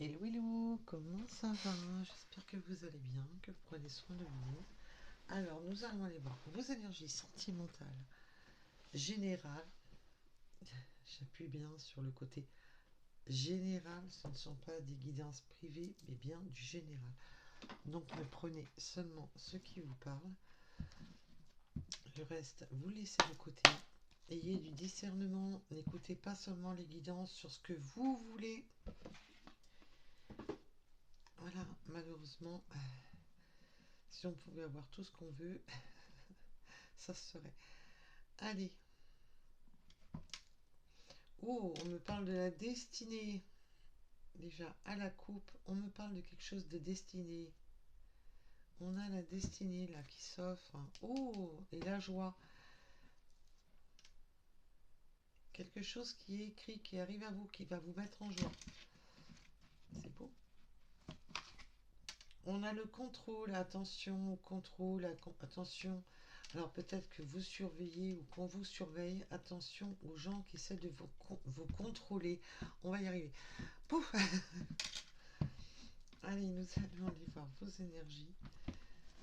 Hello, hello, comment ça va? J'espère que vous allez bien, que vous prenez soin de vous. Alors, nous allons aller voir vos énergies sentimentales générales. J'appuie bien sur le côté général, ce ne sont pas des guidances privées, mais bien du général. Donc, ne prenez seulement ce qui vous parle. Le reste, vous laissez de côté. Ayez du discernement, n'écoutez pas seulement les guidances sur ce que vous voulez. Voilà, malheureusement, si on pouvait avoir tout ce qu'on veut, ça serait. Allez. Oh, on me parle de la destinée. Déjà, à la coupe, on me parle de quelque chose de destiné. On a la destinée là qui s'offre. Oh, et la joie. Quelque chose qui est écrit, qui arrive à vous, qui va vous mettre en joie. C'est beau. On a le contrôle, attention au contrôle, attention. Alors peut-être que vous surveillez ou qu'on vous surveille. Attention aux gens qui essaient de vous contrôler. On va y arriver. Pouf. Allez, nous allons aller voir vos énergies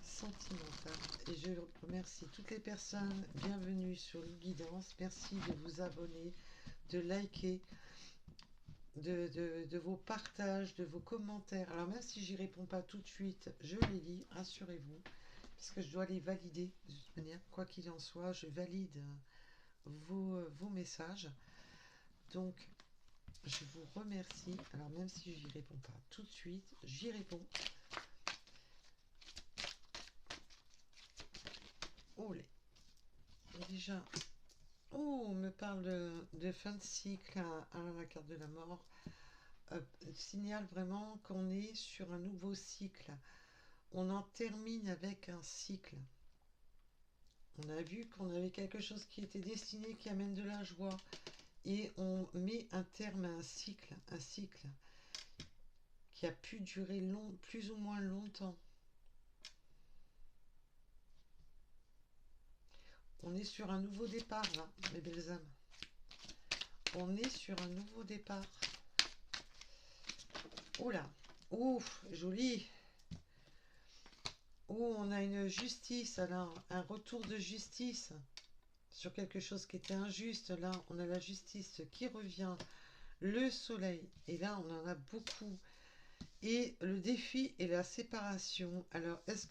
sentimentales. Et je remercie toutes les personnes. Bienvenue sur l'e-guidance. Merci de vous abonner, de liker, de vos partages, de vos commentaires. Alors même si j'y réponds pas tout de suite, je les lis, rassurez-vous, puisque je dois les valider de toute manière. Quoi qu'il en soit, je valide vos messages. Donc, je vous remercie. Alors même si j'y réponds pas tout de suite, j'y réponds. Oh, déjà, oh, on me parle de fin de cycle à la carte de la mort. Signale vraiment qu'on est sur un nouveau cycle. On en termine avec un cycle. On a vu qu'on avait quelque chose qui était destiné, qui amène de la joie. Et on met un terme à un cycle qui a pu durer plus ou moins longtemps. On est sur un nouveau départ là, mes belles âmes. On est sur un nouveau départ. Oh là, ouf, joli. Oh, on a une justice, alors un retour de justice sur quelque chose qui était injuste. Là, on a la justice qui revient, le soleil, et là, on en a beaucoup. Et le défi est la séparation. Alors, est-ce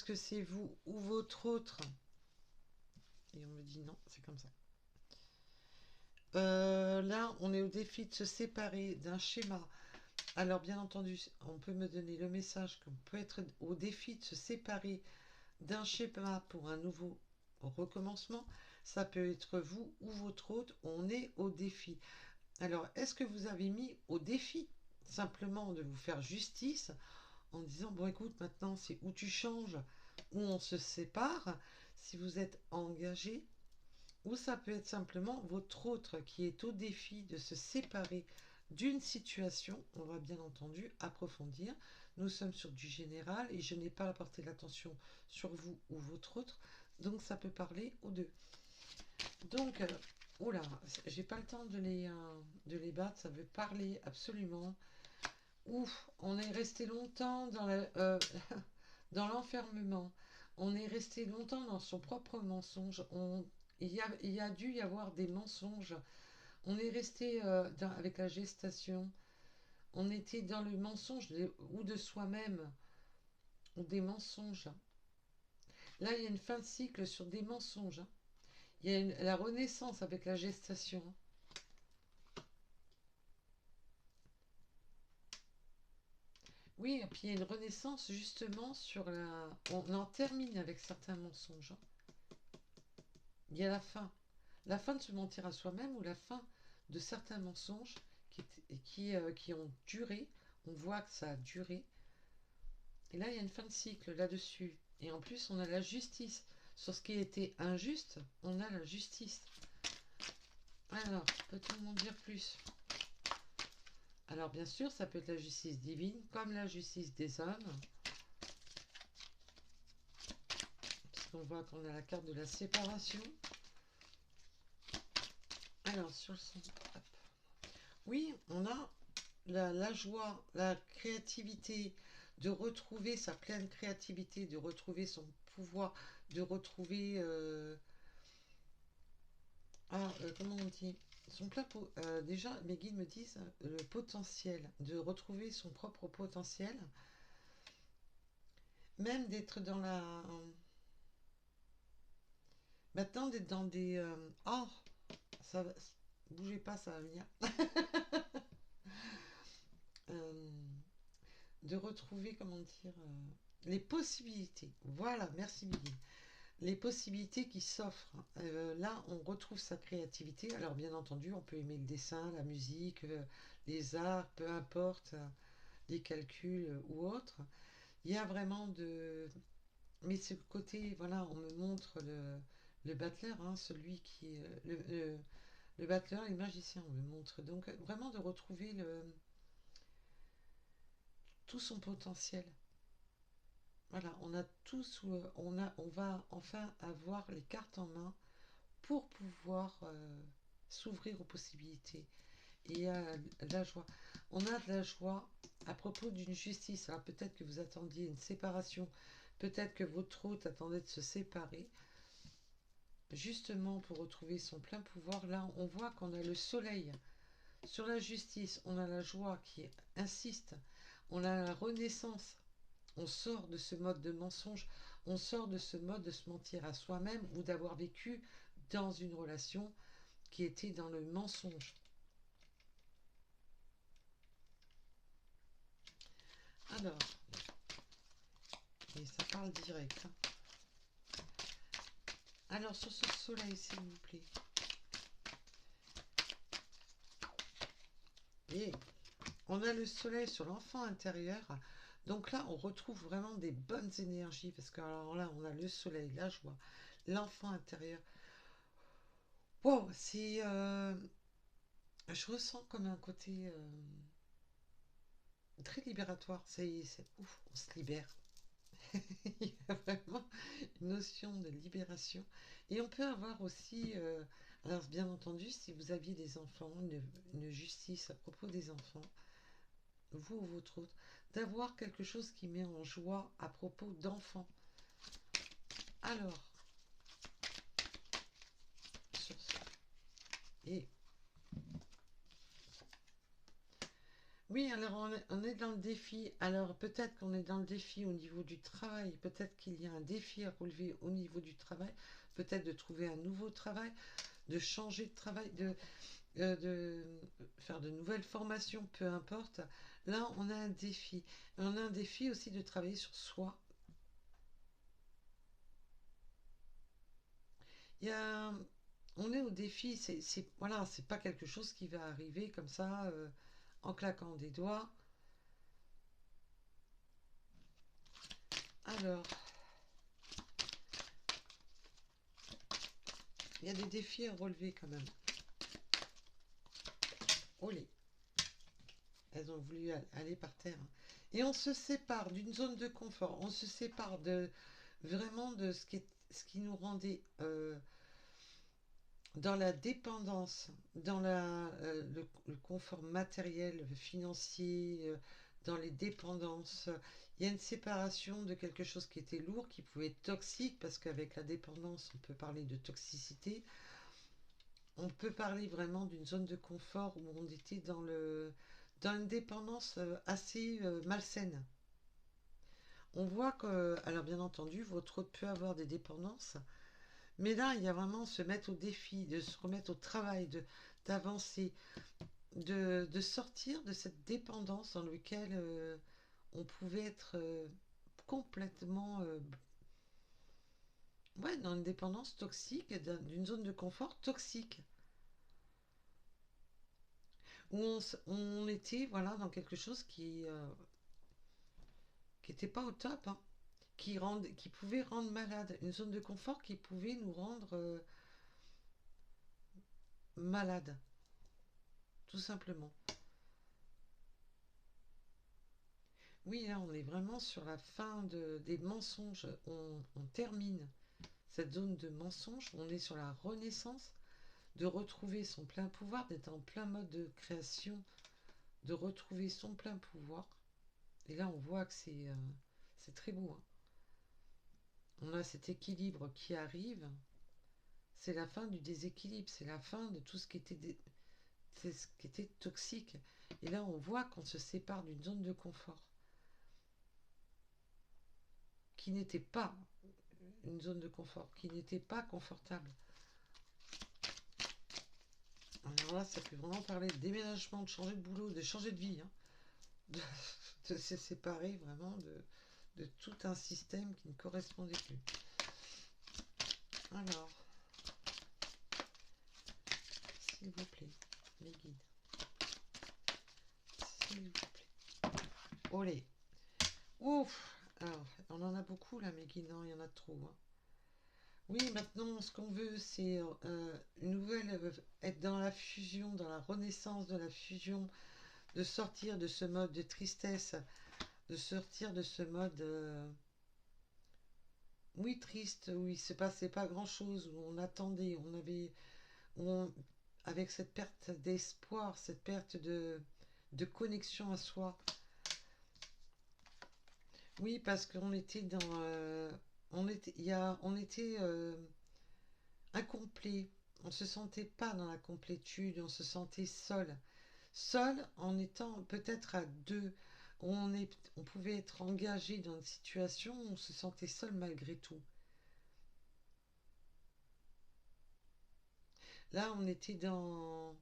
que c'est vous ou votre autre? Et on me dit non, c'est comme ça. Là, on est au défi de se séparer d'un schéma. Alors, bien entendu, on peut me donner le message qu'on peut être au défi de se séparer d'un schéma pour un nouveau recommencement. Ça peut être vous ou votre autre. On est au défi. Alors, est-ce que vous avez mis au défi simplement de vous faire justice en disant, bon écoute, maintenant c'est où tu changes, où on se sépare, si vous êtes engagé, ou ça peut être simplement votre autre qui est au défi de se séparer d'une situation. On va bien entendu approfondir. Nous sommes sur du général et je n'ai pas apporté l'attention sur vous ou votre autre, donc ça peut parler aux deux. Donc, oula, j'ai pas le temps de les battre, ça veut parler absolument. Ouf, on est resté longtemps dans l'enfermement. On est resté longtemps dans son propre mensonge. Il y a dû y avoir des mensonges. On est resté avec la gestation. On était dans le mensonge ou de soi-même, ou des mensonges. Là, il y a une fin de cycle sur des mensonges. Il y a la renaissance avec la gestation. Oui, et puis il y a une renaissance justement sur la... On en termine avec certains mensonges. Il y a la fin. La fin de se mentir à soi-même ou la fin de certains mensonges qui ont duré. On voit que ça a duré. Et là, il y a une fin de cycle là-dessus. Et en plus, on a la justice. Sur ce qui était injuste, on a la justice. Alors, peut-on m'en dire plus? Alors, bien sûr, ça peut être la justice divine, comme la justice des hommes. Puisqu'on voit qu'on a la carte de la séparation. Alors, sur le son. Oui, on a la joie, la créativité, de retrouver sa pleine créativité, de retrouver son pouvoir, de retrouver... comment on dit? Son plein déjà, mes guides me disent le potentiel, de retrouver son propre potentiel, même d'être dans la... Maintenant, d'être dans des... oh, ça va... Bougez pas, ça va venir. Euh, de retrouver, comment dire, les possibilités. Voilà, merci Billy. Les possibilités qui s'offrent. Là, on retrouve sa créativité. Alors, bien entendu, on peut aimer le dessin, la musique, les arts, peu importe, les calculs ou autres. Il y a vraiment de... Mais ce côté, voilà, on me montre le battleur, hein, celui qui... le battleur, les magiciens, on me montre. Donc, vraiment de retrouver tout son potentiel. Voilà, on a tous, on va enfin avoir les cartes en main pour pouvoir s'ouvrir aux possibilités et à la joie. On a de la joie à propos d'une justice. Alors peut-être que vous attendiez une séparation, peut-être que votre hôte attendait de se séparer, justement pour retrouver son plein pouvoir. Là, on voit qu'on a le soleil sur la justice, on a la joie qui insiste, on a la renaissance. On sort de ce mode de mensonge, on sort de ce mode de se mentir à soi-même ou d'avoir vécu dans une relation qui était dans le mensonge. Alors, et ça parle direct. Hein. Alors, sur ce soleil, s'il vous plaît. Et on a le soleil sur l'enfant intérieur. Donc là, on retrouve vraiment des bonnes énergies. Parce que alors là, on a le soleil, la joie, l'enfant intérieur. Wow, c'est... je ressens comme un côté très libératoire. C'est ouf, on se libère. Il y a vraiment une notion de libération. Et on peut avoir aussi, alors bien entendu, si vous aviez des enfants, une justice à propos des enfants, vous ou votre autre, d'avoir quelque chose qui met en joie à propos d'enfants. Alors, sur ce. Et oui, alors on est dans le défi. Alors peut-être qu'on est dans le défi au niveau du travail. Peut-être qu'il y a un défi à relever au niveau du travail. Peut-être de trouver un nouveau travail, de changer de travail, de faire de nouvelles formations, peu importe. Là, on a un défi. On a un défi aussi de travailler sur soi. Il y a, on est au défi. Voilà, c'est pas quelque chose qui va arriver comme ça en claquant des doigts. Alors, il y a des défis à relever quand même. Olé, elles ont voulu aller par terre. Et on se sépare d'une zone de confort. On se sépare de vraiment de ce qui nous rendait dans la dépendance, dans le confort matériel, financier, dans les dépendances. Il y a une séparation de quelque chose qui était lourd, qui pouvait être toxique, parce qu'avec la dépendance, on peut parler de toxicité. On peut parler vraiment d'une zone de confort où on était dans une dépendance assez malsaine. On voit que, alors bien entendu, votre hôte peut avoir des dépendances, mais là, il y a vraiment se mettre au défi, de se remettre au travail, d'avancer, de sortir de cette dépendance dans laquelle on pouvait être complètement ouais, dans une dépendance toxique, d'une zone de confort toxique. Où on était voilà, dans quelque chose qui n'était pas au top, hein, qui pouvait rendre malade. Une zone de confort qui pouvait nous rendre malade, tout simplement. Oui, là, on est vraiment sur la fin des mensonges. On termine cette zone de mensonges. On est sur la renaissance, de retrouver son plein pouvoir, d'être en plein mode de création de retrouver son plein pouvoir. Et là, on voit que c'est très beau, hein. On a cet équilibre qui arrive. C'est la fin du déséquilibre, c'est la fin de tout ce qui était, ce qui était toxique. Et là, on voit qu'on se sépare d'une zone de confort qui n'était pas une zone de confort, qui n'était pas confortable. Alors là, ça peut vraiment parler de déménagement, de changer de boulot, de changer de vie, hein, de, de se séparer vraiment de tout un système qui ne correspondait plus. Alors, s'il vous plaît, les guides, s'il vous plaît. Olé. Ouf. Alors, on en a beaucoup là, mes guides, non, il y en a trop, hein. Oui, maintenant, ce qu'on veut, c'est une nouvelle, être dans la fusion, dans la renaissance de la fusion, de sortir de ce mode de tristesse, de sortir de ce mode, oui, triste, où il se passait pas grand-chose, où on attendait, on avait, on, avec cette perte d'espoir, cette perte de connexion à soi. Oui, parce qu'on était dans, on était incomplet. On se sentait pas dans la complétude, on se sentait seul. Seul en étant peut-être à deux. On pouvait être engagé dans une situation où on se sentait seul malgré tout. Là, on était dans...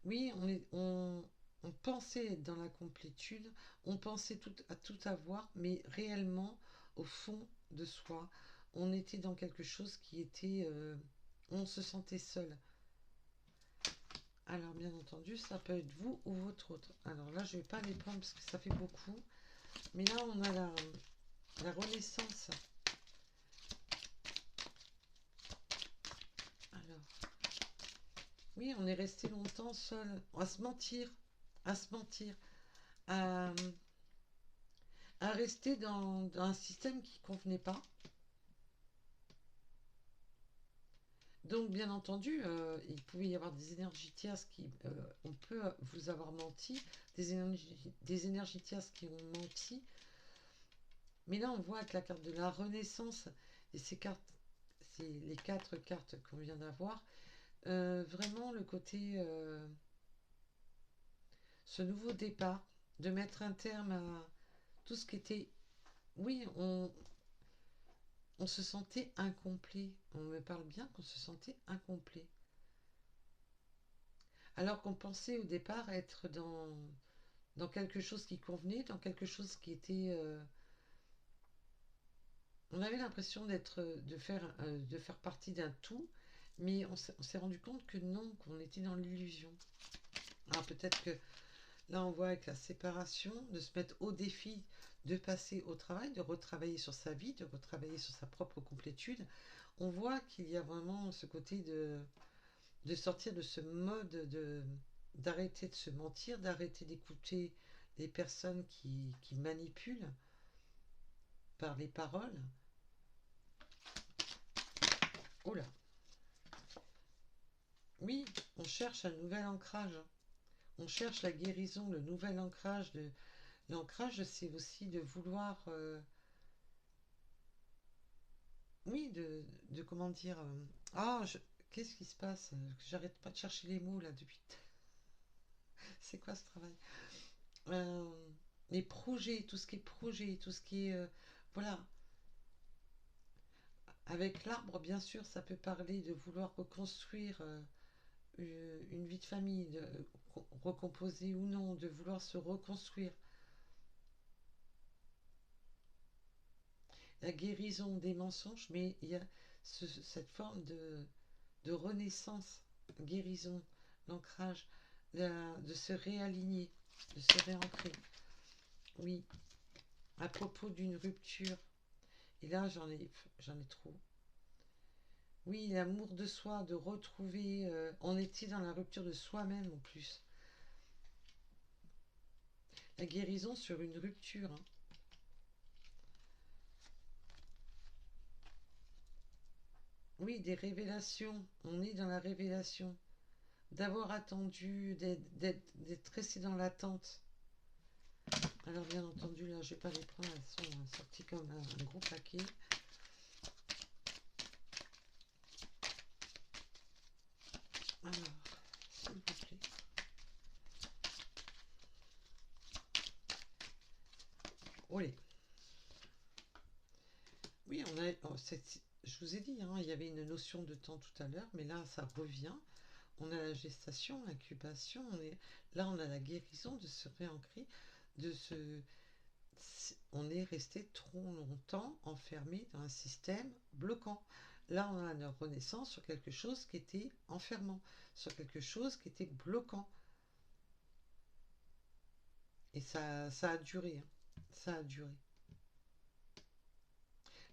Oui, on pensait être dans la complétude, on pensait à tout avoir, mais réellement, au fond de soi, on était dans quelque chose qui était... on se sentait seul. Alors, bien entendu, ça peut être vous ou votre autre. Alors là, je ne vais pas les prendre parce que ça fait beaucoup. Mais là, on a la renaissance. Alors, oui, on est resté longtemps seul, à se mentir, à se mentir, à, à rester dans un système qui ne convenait pas. Donc, bien entendu, il pouvait y avoir des énergies tierces qui... on peut vous avoir menti, des énergies tierces qui ont menti. Mais là, on voit avec la carte de la Renaissance, et ces cartes, c'est les 4 cartes qu'on vient d'avoir, vraiment le côté, ce nouveau départ, de mettre un terme à tout ce qui était... Oui, on se sentait incomplet. On me parle bien qu'on se sentait incomplet. Alors qu'on pensait au départ être dans quelque chose qui convenait, dans quelque chose qui était... on avait l'impression de faire partie d'un tout, mais on s'est rendu compte que non, qu'on était dans l'illusion. Alors peut-être que là on voit avec la séparation, de se mettre au défi, de passer au travail, de retravailler sur sa vie, de retravailler sur sa propre complétude. On voit qu'il y a vraiment ce côté de sortir de ce mode d'arrêter de se mentir, d'arrêter d'écouter les personnes qui manipulent par les paroles. Oh là, oui, on cherche un nouvel ancrage. On cherche la guérison, le nouvel ancrage. L'ancrage, c'est aussi de vouloir... oui, comment dire... ah, qu'est-ce qui se passe? J'arrête pas de chercher les mots là depuis... c'est quoi ce travail? Euh, les projets, tout ce qui est projet, tout ce qui est... voilà. Avec l'arbre, bien sûr, ça peut parler de vouloir reconstruire une vie de famille, de recomposer ou non, de vouloir se reconstruire. La guérison des mensonges, mais il y a cette forme de renaissance, guérison, l'ancrage, de se réaligner, de se réancrer. Oui, à propos d'une rupture. Et là, j'en ai trop. Oui, l'amour de soi, de retrouver. On était dans la rupture de soi-même en plus. La guérison sur une rupture, hein. Oui, des révélations. On est dans la révélation. d'avoir attendu, d'être resté dans l'attente. Alors bien entendu, là, je vais pas les prendre, elles sont sorties comme un gros paquet. Alors, s'il vous plaît. Olé. Oui, je vous ai dit, hein, il y avait une notion de temps tout à l'heure, mais là, ça revient. On a la gestation, l'incubation, là, on a la guérison de se réancrer, de se... On est resté trop longtemps enfermé dans un système bloquant. Là, on a une renaissance sur quelque chose qui était enfermant, sur quelque chose qui était bloquant. Et ça a duré, hein. Ça a duré.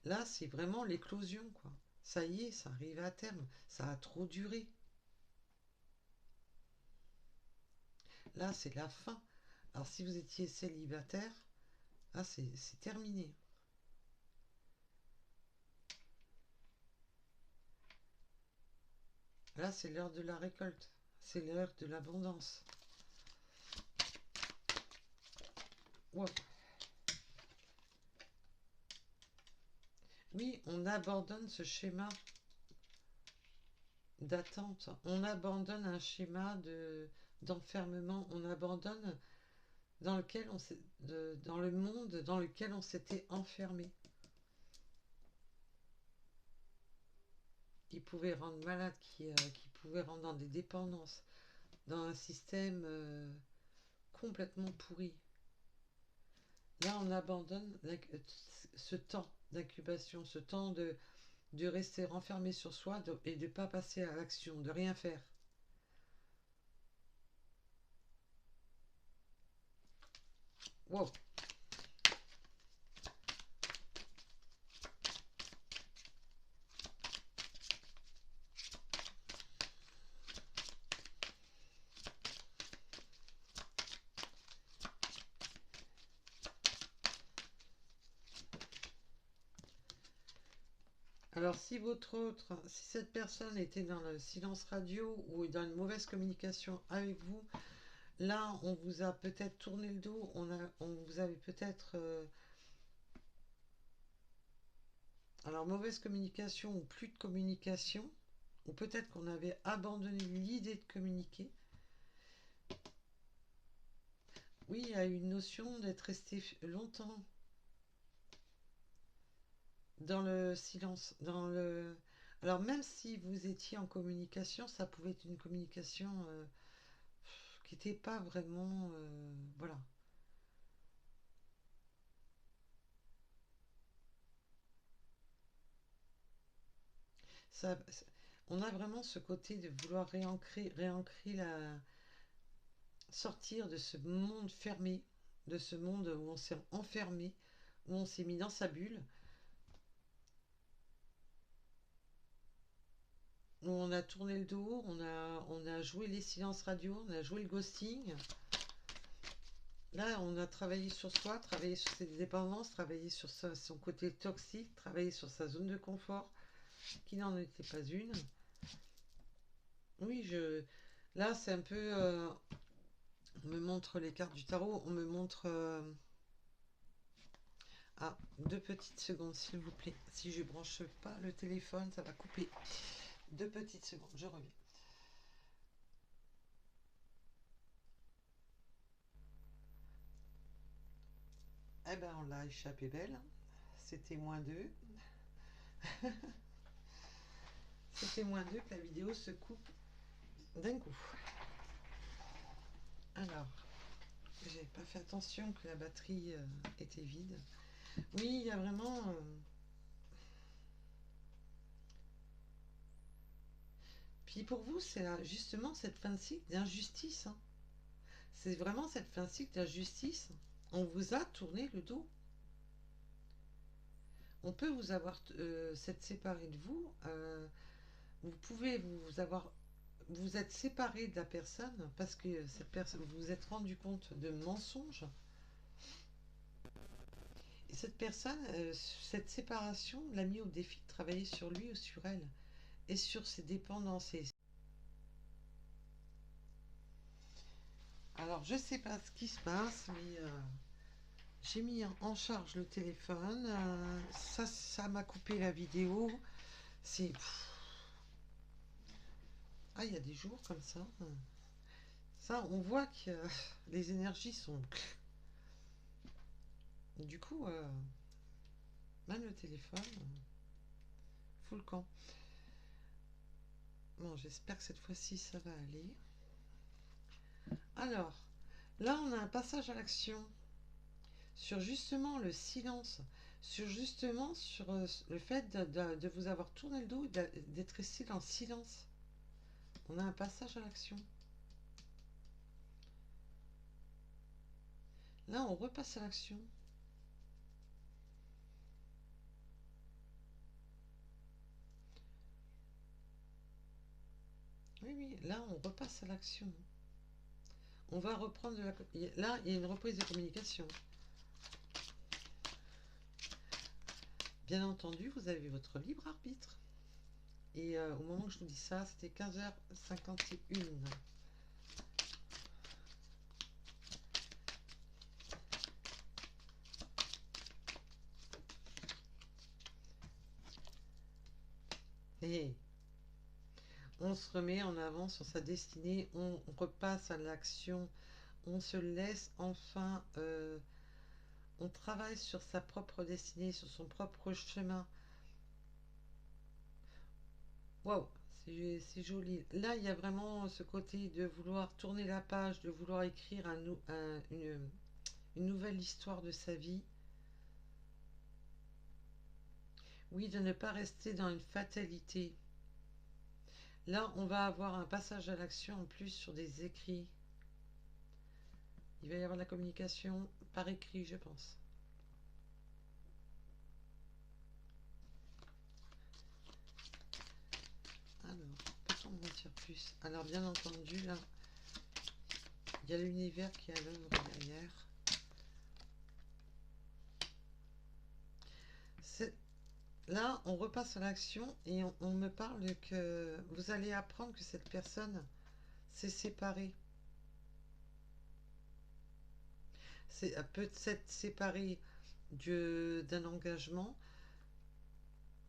Là, c'est vraiment l'éclosion, quoi. Ça y est, ça arrive à terme. Ça a trop duré. Là, c'est la fin. Alors, si vous étiez célibataire, là, c'est terminé. Là, c'est l'heure de la récolte. C'est l'heure de l'abondance. Wow. Oui, on abandonne ce schéma d'attente. On abandonne un schéma d'enfermement. On abandonne dans le monde dans lequel on s'était enfermé, qui pouvait rendre malade, qui pouvait rendre dans des dépendances, dans un système complètement pourri. Là, on abandonne ce temps d'incubation, ce temps de rester renfermé sur soi et de ne pas passer à l'action, de rien faire. Wow. Alors, si cette personne était dans le silence radio ou dans une mauvaise communication avec vous, là, on vous a peut-être tourné le dos, on vous avait peut-être, alors mauvaise communication ou plus de communication, ou peut-être qu'on avait abandonné l'idée de communiquer. Oui, il y a une notion d'être resté longtemps dans le silence, Alors même si vous étiez en communication, ça pouvait être une communication qui n'était pas vraiment... voilà. Ça, on a vraiment ce côté de vouloir réancrer sortir de ce monde fermé, de ce monde où on s'est enfermé, où on s'est mis dans sa bulle, où on a tourné le dos, on a joué les silences radio, on a joué le ghosting. Là, on a travaillé sur soi, travaillé sur ses dépendances, travaillé sur son côté toxique, travaillé sur sa zone de confort, qui n'en était pas une. Oui, là, c'est un peu... on me montre les cartes du tarot, on me montre... Ah, 2 petites secondes, s'il vous plaît. Si je branche pas le téléphone, ça va couper. 2 petites secondes, je reviens. Eh ben, on l'a échappé belle. C'était -2. C'était -2 que la vidéo se coupe d'un coup. Alors, j'ai pas fait attention que la batterie était vide. Oui, il y a vraiment... Puis pour vous, c'est justement cette fin de cycle d'injustice, hein. C'est vraiment cette fin de cycle d'injustice. On vous a tourné le dos. On peut vous avoir s'être séparé de vous. Vous pouvez vous êtes séparé de la personne parce que cette personne, vous vous êtes rendu compte de mensonges. Et cette personne, cette séparation l'a mis au défi de travailler sur lui ou sur elle et sur ses dépendances. Alors, je sais pas ce qui se passe, mais j'ai mis en charge le téléphone. Ça m'a coupé la vidéo. C'est... Ah, il y a des jours comme ça. Ça, on voit que les énergies sont... Du coup, même le téléphone, full camp. Bon, j'espère que cette fois-ci, ça va aller. Alors, là, on a un passage à l'action sur justement le silence, sur justement sur le fait de vous avoir tourné le dos et d'être resté dans le silence. On a un passage à l'action. Là, on repasse à l'action. Oui, oui, là, on repasse à l'action. On va reprendre de la... Là, il y a une reprise de communication. Bien entendu, vous avez votre libre arbitre. Et au moment que je vous dis ça, c'était 15h51. Et on se remet en avant sur sa destinée, on repasse à l'action, on se laisse enfin, on travaille sur sa propre destinée, sur son propre chemin. Waouh, c'est joli. Là, il y a vraiment ce côté de vouloir tourner la page, de vouloir écrire une nouvelle histoire de sa vie. Oui, de ne pas rester dans une fatalité. Là, on va avoir un passage à l'action en plus sur des écrits. Il va y avoir de la communication par écrit, je pense. Alors, peut-on en dire plus? Alors, bien entendu, là, il y a l'univers qui est à l'œuvre derrière. Là, on repasse à l'action et on me parle que vous allez apprendre que cette personne s'est séparée. Peut s'être séparée d'un engagement,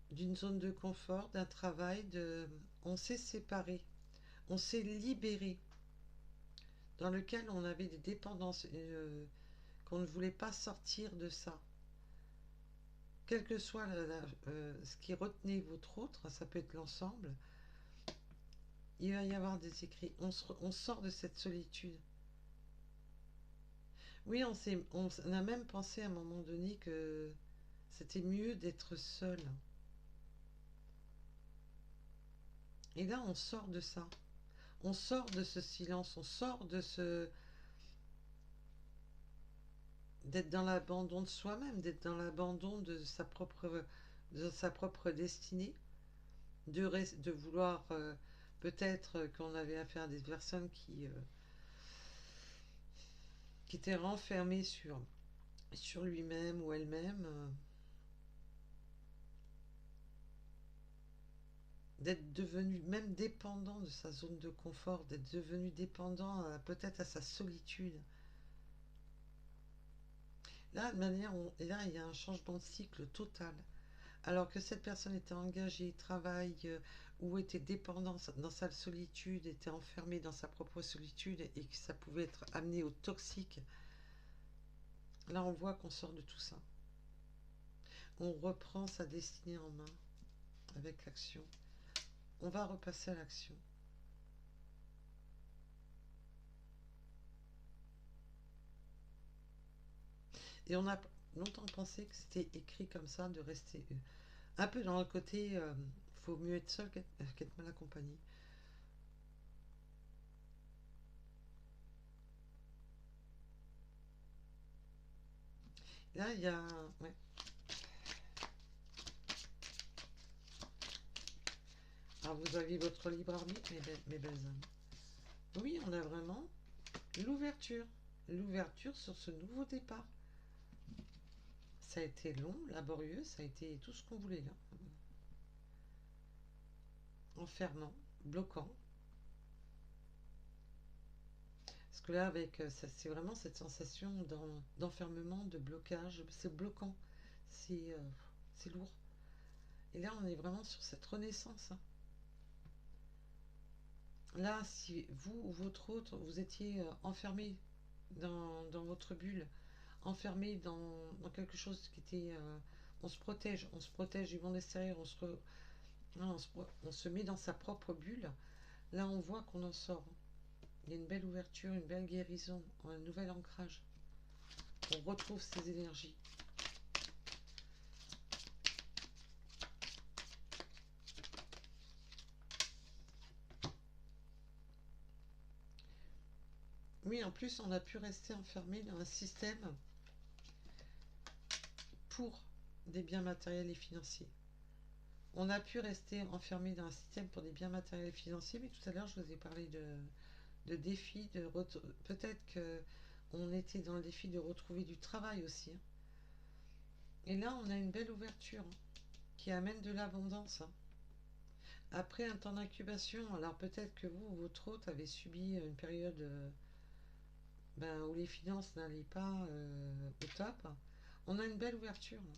d'une zone de confort, d'un travail. On s'est séparé, on s'est libéré, dans lequel on avait des dépendances, qu'on ne voulait pas sortir de ça. Quel que soit ce qui retenait votre autre, ça peut être l'ensemble, il va y avoir des écrits. On sort de cette solitude. Oui, on a même pensé à un moment donné que c'était mieux d'être seul. Et là, on sort de ça. On sort de ce silence, on sort de ce... d'être dans l'abandon de soi-même, d'être dans l'abandon de sa propre destinée, de vouloir peut-être qu'on avait affaire à des personnes qui étaient renfermées sur lui-même ou elle-même, d'être devenu même dépendant de sa zone de confort, d'être devenu dépendant peut-être à sa solitude. Là, de manière, là, il y a un changement de cycle total. Alors que cette personne était engagée, travaille ou était dépendante dans sa solitude, était enfermée dans sa propre solitude et que ça pouvait être amené au toxique, là on voit qu'on sort de tout ça. On reprend sa destinée en main avec l'action. On va repasser à l'action. Et on a longtemps pensé que c'était écrit comme ça, de rester un peu dans le côté faut mieux être seul qu'être mal accompagné. Là, il y a... Ouais. Alors, vous aviez votre libre arbitre, mes belles âmes. Oui, on a vraiment l'ouverture. L'ouverture sur ce nouveau départ. Ça a été long, laborieux, ça a été tout ce qu'on voulait là. Enfermant, bloquant. que là, avec c'est vraiment cette sensation d'enfermement, de blocage. C'est bloquant, c'est c'est lourd. Et là, on est vraiment sur cette renaissance, hein. Là, si vous ou votre autre, vous étiez enfermé dans votre bulle, enfermé dans quelque chose qui était... on se protège du monde extérieur, non, on se met dans sa propre bulle. Là, on voit qu'on en sort. Il y a une belle ouverture, une belle guérison, un nouvel ancrage. On retrouve ses énergies. Oui, en plus, on a pu rester enfermé dans un système pour des biens matériels et financiers. On a pu rester enfermé dans un système pour des biens matériels et financiers, mais tout à l'heure, je vous ai parlé de défis, peut-être que on était dans le défi de retrouver du travail aussi, hein. Et là, on a une belle ouverture, hein, qui amène de l'abondance, hein. Après un temps d'incubation, alors peut-être que vous ou votre hôte avez subi une période où les finances n'allaient pas au top. On a une belle ouverture là.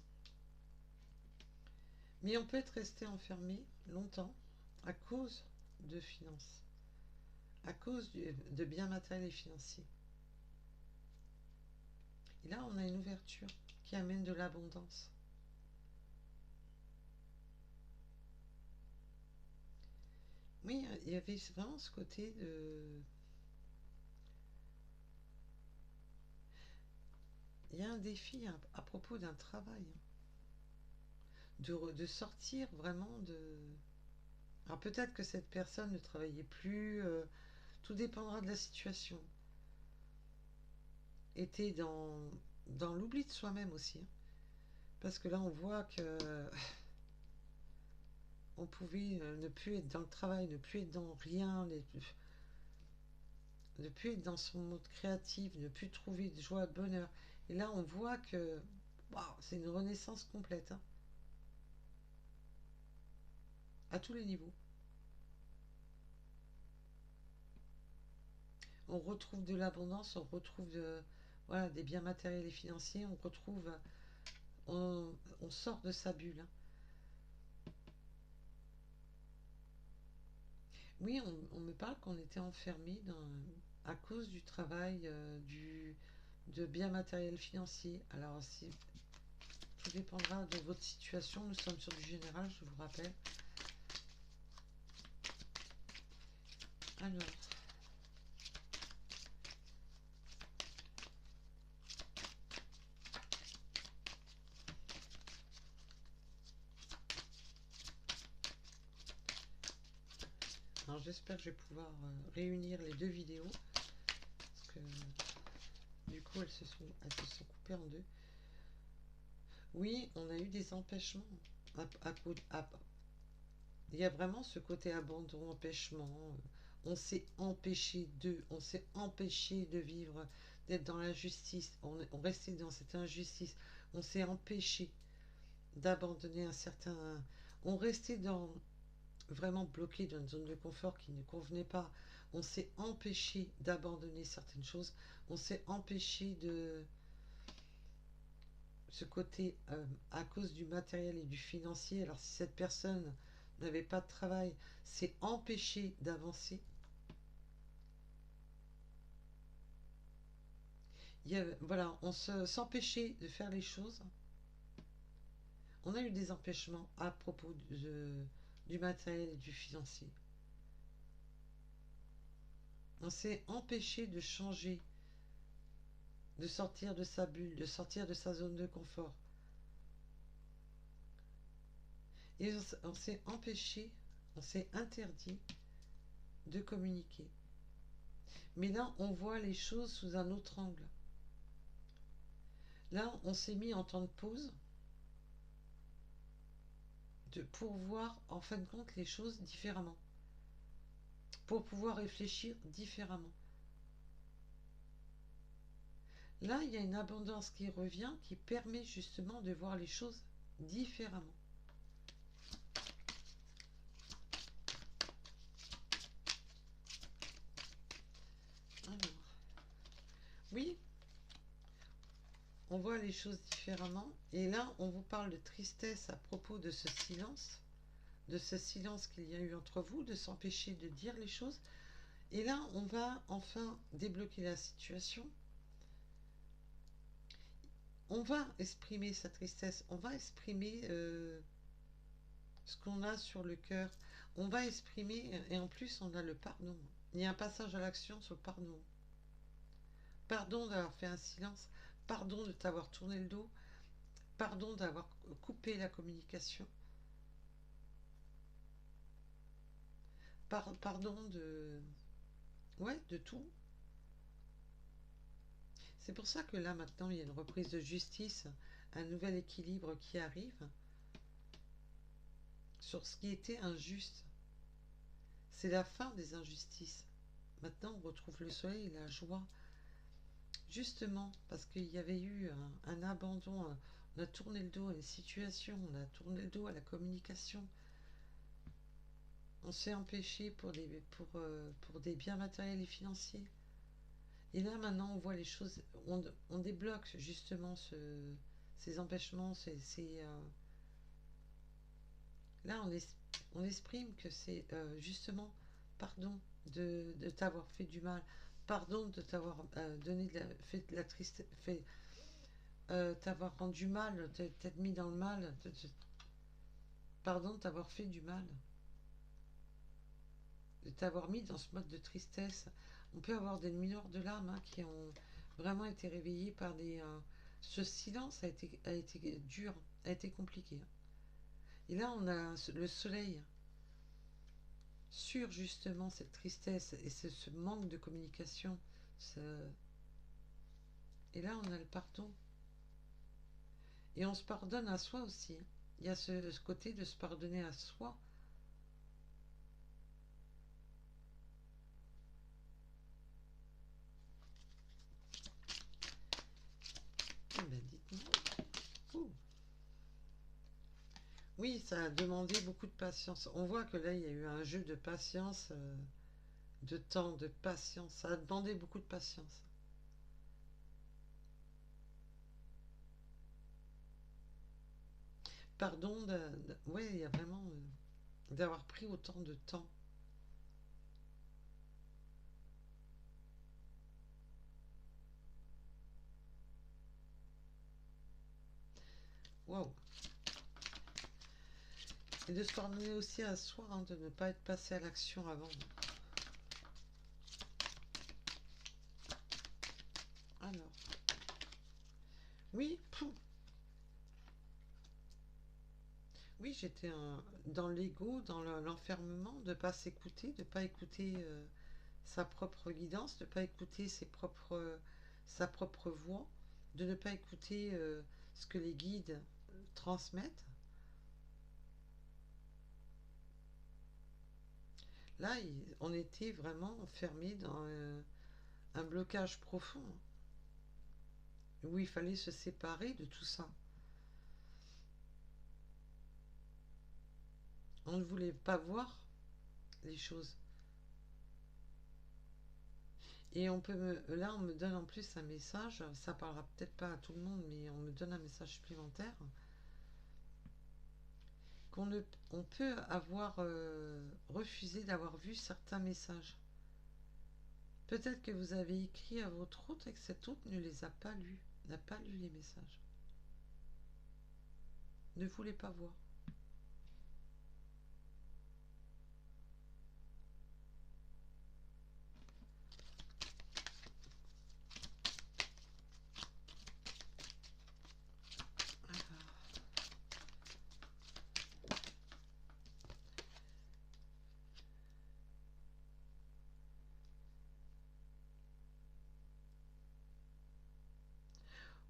Mais on peut être resté enfermé longtemps à cause de finances, à cause de biens matériels et financiers. Et là, on a une ouverture qui amène de l'abondance. Oui, il y avait vraiment ce côté de... Il y a un défi à propos d'un travail, de sortir vraiment de... Alors peut-être que cette personne ne travaillait plus, tout dépendra de la situation. Était dans l'oubli de soi-même aussi, hein. Parce que là, on voit que on pouvait ne plus être dans le travail, ne plus être dans rien, ne plus être dans son mode créatif, ne plus trouver de joie, de bonheur. Et là, on voit que waouh, c'est une renaissance complète, hein, à tous les niveaux. On retrouve de l'abondance, on retrouve voilà, des biens matériels et financiers, on retrouve, on sort de sa bulle, hein. Oui, on me parle qu'on était enfermé à cause du travail, de biens matériels financiers. Alors, si, tout dépendra de votre situation. Nous sommes sur du général, je vous rappelle. Alors, j'espère que je vais pouvoir réunir les deux vidéos. Parce que du coup, elles se sont coupées en deux. Oui, on a eu des empêchements. Il y a vraiment ce côté abandon, empêchement. On s'est empêché de vivre, d'être dans l'injustice. On restait dans cette injustice. On s'est empêché d'abandonner un certain. On restait vraiment bloqué dans une zone de confort qui ne convenait pas. On s'est empêché d'abandonner certaines choses. On s'est empêché de ce côté à cause du matériel et du financier. Alors si cette personne n'avait pas de travail, c'est empêché d'avancer. Voilà, s'empêchait de faire les choses. On a eu des empêchements à propos du matériel et du financier. On s'est empêché de changer, de sortir de sa bulle, de sortir de sa zone de confort. Et on s'est empêché, on s'est interdit de communiquer. Mais là, on voit les choses sous un autre angle. Là, on s'est mis en temps de pause pour voir en fin de compte les choses différemment, pour pouvoir réfléchir différemment. Là, il y a une abondance qui revient, qui permet justement de voir les choses différemment. Alors, on voit les choses différemment. Et là, on vous parle de tristesse à propos de ce silence qu'il y a eu entre vous, de s'empêcher de dire les choses. Et là, on va enfin débloquer la situation. On va exprimer sa tristesse, on va exprimer ce qu'on a sur le cœur. On va exprimer, et en plus, on a le pardon. Il y a un passage à l'action sur le pardon. Pardon d'avoir fait un silence, pardon de t'avoir tourné le dos, pardon d'avoir coupé la communication, pardon de... Ouais, de tout. C'est pour ça que là, maintenant, il y a une reprise de justice, un nouvel équilibre qui arrive sur ce qui était injuste. C'est la fin des injustices. Maintenant, on retrouve le soleil et la joie. Justement, parce qu'il y avait eu un abandon, on a tourné le dos à une situation, on a tourné le dos à la communication. On s'est empêché pour des biens matériels et financiers. Et là, maintenant, on voit les choses, on débloque justement ces empêchements, là, on exprime que c'est justement pardon de t'avoir fait du mal, pardon de t'avoir donné fait de la tristesse, t'avoir rendu mal, t'être mis dans le mal, pardon de t'avoir fait du mal, de t'avoir mis dans ce mode de tristesse. On peut avoir des mineurs de l'âme qui ont vraiment été réveillés par des... ce silence a été dur, a été compliqué. Et là, on a le soleil sur justement cette tristesse et ce manque de communication. ce- Et là, on a le pardon. Et on se pardonne à soi aussi. Il y a ce côté de se pardonner à soi. Eh ben, dites-moi. Ouh. Oui, ça a demandé beaucoup de patience. On voit que là, il y a eu un jeu de patience, de temps, de patience. Ça a demandé beaucoup de patience. Pardon, ouais, il y a vraiment d'avoir pris autant de temps. Waouh. Et de se pardonner aussi à soi, de ne pas être passé à l'action avant. Alors, oui, oui, j'étais dans l'ego, dans l'enfermement, de ne pas s'écouter, de ne pas écouter sa propre guidance, de ne pas écouter sa propre voix, de ne pas écouter ce que les guides transmettent. Là, on était vraiment enfermé dans un blocage profond où il fallait se séparer de tout ça. On ne voulait pas voir les choses. Et là, on me donne en plus un message, ça parlera peut-être pas à tout le monde, mais on me donne un message supplémentaire, on peut avoir refusé d'avoir vu certains messages. Peut-être que vous avez écrit à votre hôte et que cet hôte ne les a pas lus, n'a pas lu les messages, ne voulait pas voir.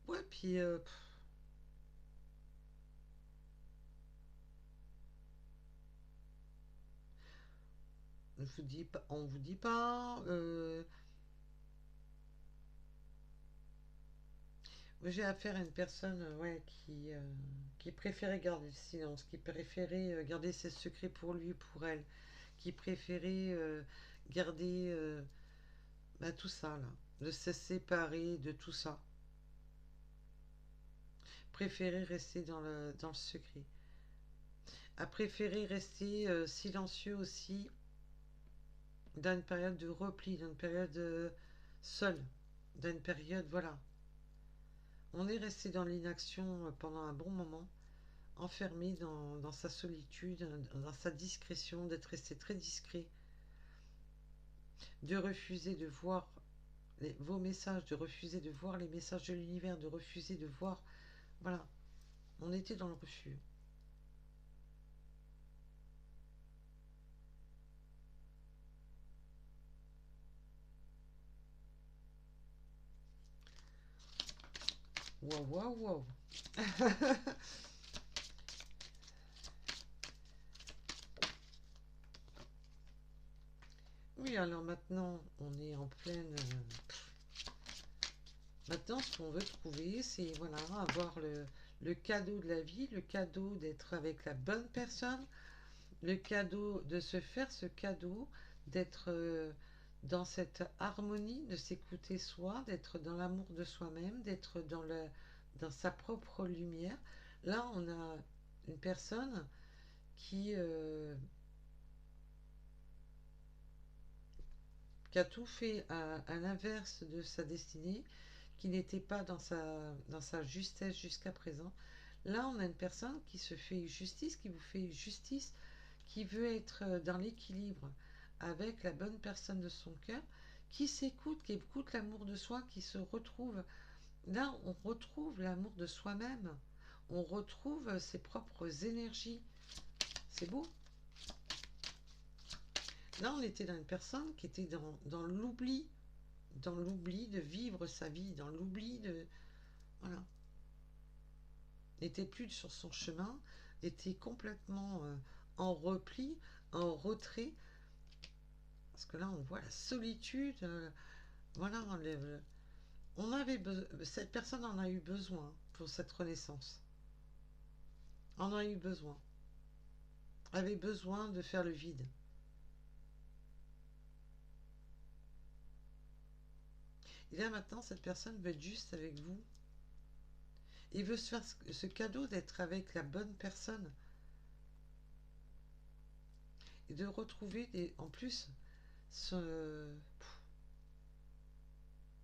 Ouais, puis on vous dit pas. J'ai affaire à une personne ouais, qui préférait garder le silence, qui préférait garder ses secrets pour lui, pour elle, qui préférait garder bah, tout ça, là, de se séparer de tout ça. préféré rester dans le secret, a préféré rester silencieux aussi dans une période de repli, dans une période seule, dans une période, voilà. On est resté dans l'inaction pendant un bon moment, enfermé dans sa solitude, dans sa discrétion, d'être resté très discret, de refuser de voir vos messages, de refuser de voir les messages de l'univers, de refuser de voir. Voilà, on était dans le refus. Waouh, waouh, waouh. Oui, alors maintenant, on est en pleine. Maintenant, ce qu'on veut trouver, c'est voilà, avoir le cadeau de la vie, le cadeau d'être avec la bonne personne, le cadeau de se faire ce cadeau, d'être dans cette harmonie, de s'écouter soi, d'être dans l'amour de soi-même, d'être dans sa propre lumière. Là, on a une personne qui, euh, qui a tout fait à l'inverse de sa destinée, qui n'était pas dans sa justesse jusqu'à présent. Là, on a une personne qui se fait justice, qui vous fait justice, qui veut être dans l'équilibre avec la bonne personne de son cœur, qui s'écoute, qui écoute l'amour de soi, qui se retrouve. Là, on retrouve l'amour de soi-même. On retrouve ses propres énergies. C'est beau. Là, on était dans une personne qui était dans l'oubli de vivre sa vie, dans l'oubli de... Voilà. N'était plus sur son chemin, était complètement en repli, en retrait. Parce que là, on voit la solitude. Voilà, cette personne en a eu besoin pour cette renaissance. En a eu besoin. Avait besoin de faire le vide. Et là, maintenant, cette personne veut être juste avec vous. Il veut se faire ce cadeau d'être avec la bonne personne. Et de retrouver, en plus,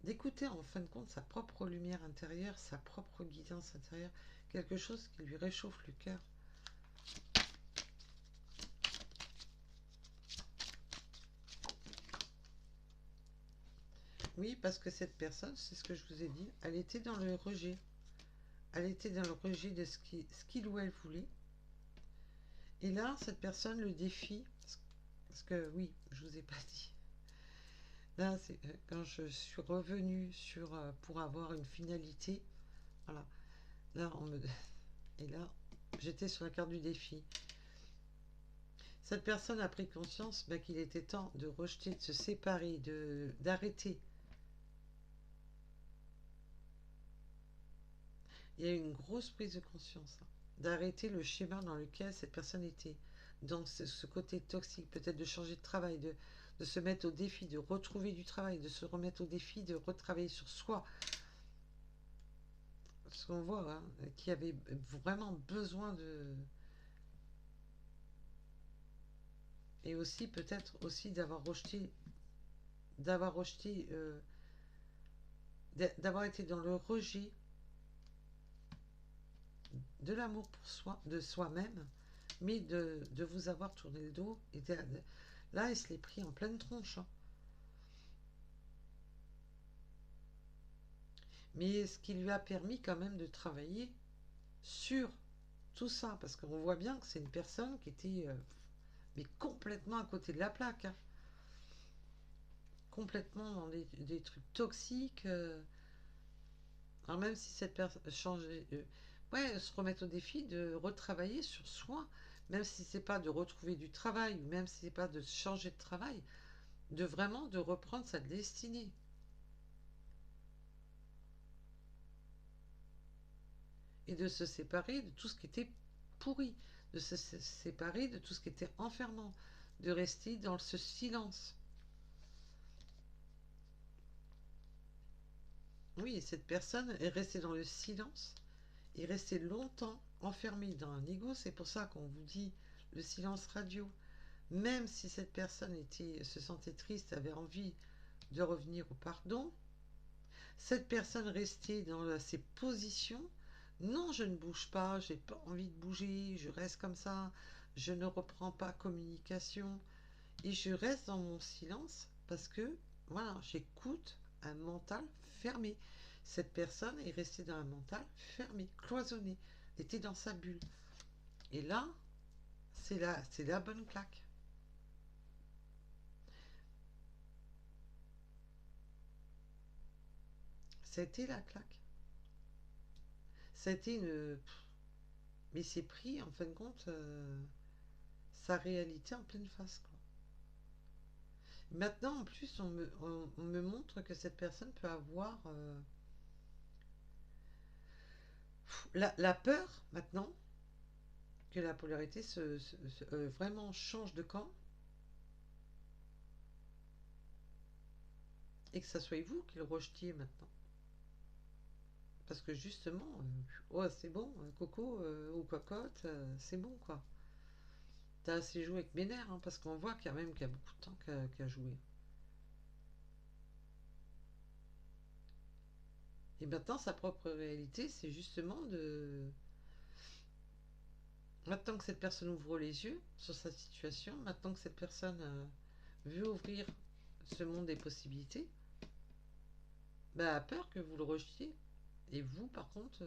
d'écouter en fin de compte sa propre lumière intérieure, sa propre guidance intérieure, quelque chose qui lui réchauffe le cœur. Oui, parce que cette personne, c'est ce que je vous ai dit, elle était dans le rejet. Elle était dans le rejet de ce qu'il ou elle voulait. Et là, cette personne le défie, parce que oui, je vous ai pas dit. Là, c'est quand je suis revenue pour avoir une finalité. Voilà. Là, et là, j'étais sur la carte du défi. Cette personne a pris conscience qu'il était temps de rejeter, de se séparer, d'arrêter. Il y a eu une grosse prise de conscience, hein, d'arrêter le schéma dans lequel cette personne était. Donc ce côté toxique, peut-être de changer de travail, de se mettre au défi, de retrouver du travail, de se remettre au défi, de retravailler sur soi. Ce qu'on voit, hein, qui avait vraiment besoin de... Et aussi peut-être aussi d'avoir été dans le rejet de l'amour pour soi, de soi-même, mais de vous avoir tourné le dos. Là, il se l'est pris en pleine tronche, hein. Mais ce qui lui a permis quand même de travailler sur tout ça, parce qu'on voit bien que c'est une personne qui était mais complètement à côté de la plaque, hein. Complètement dans des trucs toxiques. Alors même si cette personne changeait, ouais, se remettre au défi de retravailler sur soi, même si c'est pas de retrouver du travail, ou même si c'est pas de changer de travail, de vraiment de reprendre sa destinée et de se séparer de tout ce qui était pourri, de se séparer de tout ce qui était enfermant, de rester dans ce silence. Oui, cette personne est restée dans le silence est resté longtemps enfermé dans un ego. C'est pour ça qu'on vous dit le silence radio. Même si cette personne se sentait triste, avait envie de revenir au pardon, cette personne restait dans ses positions. Non, je ne bouge pas, j'ai pas envie de bouger, je reste comme ça, je ne reprends pas communication et je reste dans mon silence parce que voilà, j'écoute un mental fermé. Cette personne est restée dans un mental fermé, cloisonné, était dans sa bulle. Et là, c'est la bonne claque. Ça a été la claque. Ça a été une. Mais c'est pris, en fin de compte, sa réalité en pleine face, quoi. Maintenant, en plus, on me montre que cette personne peut avoir la peur, maintenant, que la polarité vraiment change de camp et que ça soit vous qui le rejetiez maintenant. Parce que justement, oh, c'est bon, Coco ou Cocotte, c'est bon, quoi. T'as assez joué avec mes nerfs, hein, parce qu'on voit quand même qu'il y a beaucoup de temps qu'à jouer. Et maintenant, sa propre réalité, c'est justement de. Maintenant que cette personne ouvre les yeux sur sa situation, maintenant que cette personne veut ouvrir ce monde des possibilités, bah, a peur que vous le rejetiez. Et vous, par contre,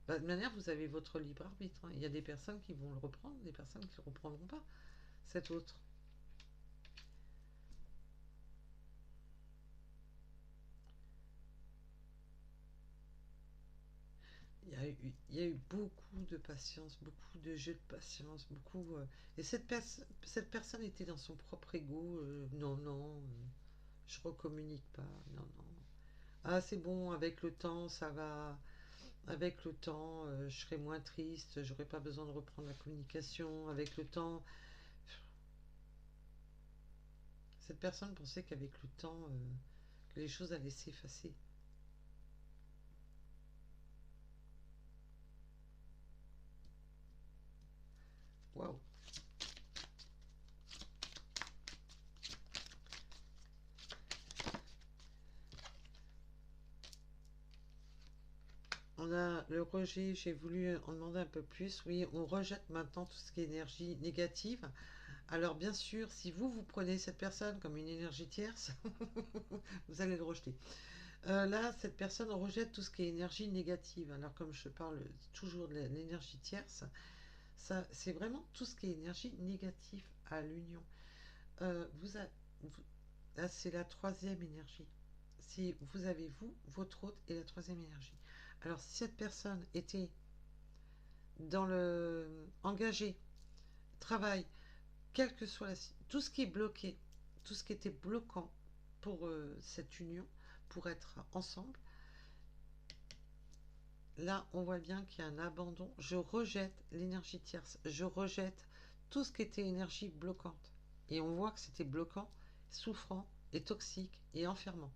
bah, de manière, vous avez votre libre arbitre, hein. Il y a des personnes qui vont le reprendre, des personnes qui ne le reprendront pas, cet autre. Il y a eu beaucoup de patience, beaucoup de jeux de patience, beaucoup. Et cette personne était dans son propre ego. Non, non, je recommunique pas. Non, non. Ah, c'est bon, avec le temps, ça va. Avec le temps, je serai moins triste, j'aurai pas besoin de reprendre la communication. Avec le temps, cette personne pensait qu'avec le temps, que les choses allaient s'effacer. Waouh! On a le rejet, j'ai voulu en demander un peu plus. Oui, on rejette maintenant tout ce qui est énergie négative. Alors bien sûr, si vous prenez cette personne comme une énergie tierce, vous allez le rejeter. Là, cette personne rejette tout ce qui est énergie négative. Alors comme je parle toujours de l'énergie tierce, ça, c'est vraiment tout ce qui est énergie négative à l'union. Vous, là, c'est la troisième énergie. Si vous avez vous, votre hôte et la troisième énergie. Alors si cette personne était dans le engagé, travail, quel que soit tout ce qui est bloqué, tout ce qui était bloquant pour cette union, pour être ensemble, là on voit bien qu'il y a un abandon. Je rejette l'énergie tierce, je rejette tout ce qui était énergie bloquante. Et on voit que c'était bloquant, souffrant et toxique et enfermant.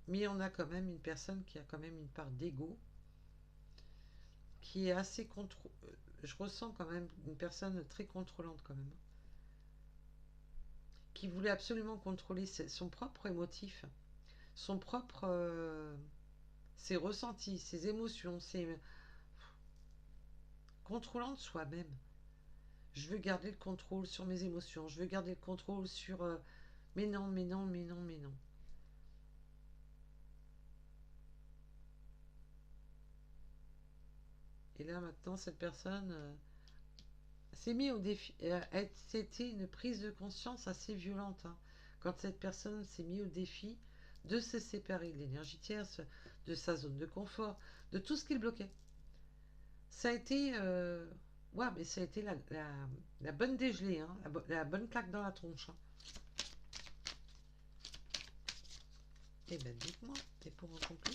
Mais on a quand même une personne qui a quand même une part d'ego, qui est assez je ressens quand même une personne très contrôlante quand même, qui voulait absolument contrôler son propre émotif, son propre ses ressentis, ses émotions, ses contrôlant de soi-même. Je veux garder le contrôle sur mes émotions, je veux garder le contrôle sur mais non, mais non, mais non, mais non. Et là maintenant cette personne s'est mise au défi. C'était une prise de conscience assez violente, hein, quand cette personne s'est mise au défi de se séparer de l'énergie tierce, de sa zone de confort, de tout ce qui le bloquait. Ça a été. Ouais, mais ça a été la bonne dégelée, hein, la bonne claque dans la tronche, hein. Eh ben, dites-moi, et pour en complet.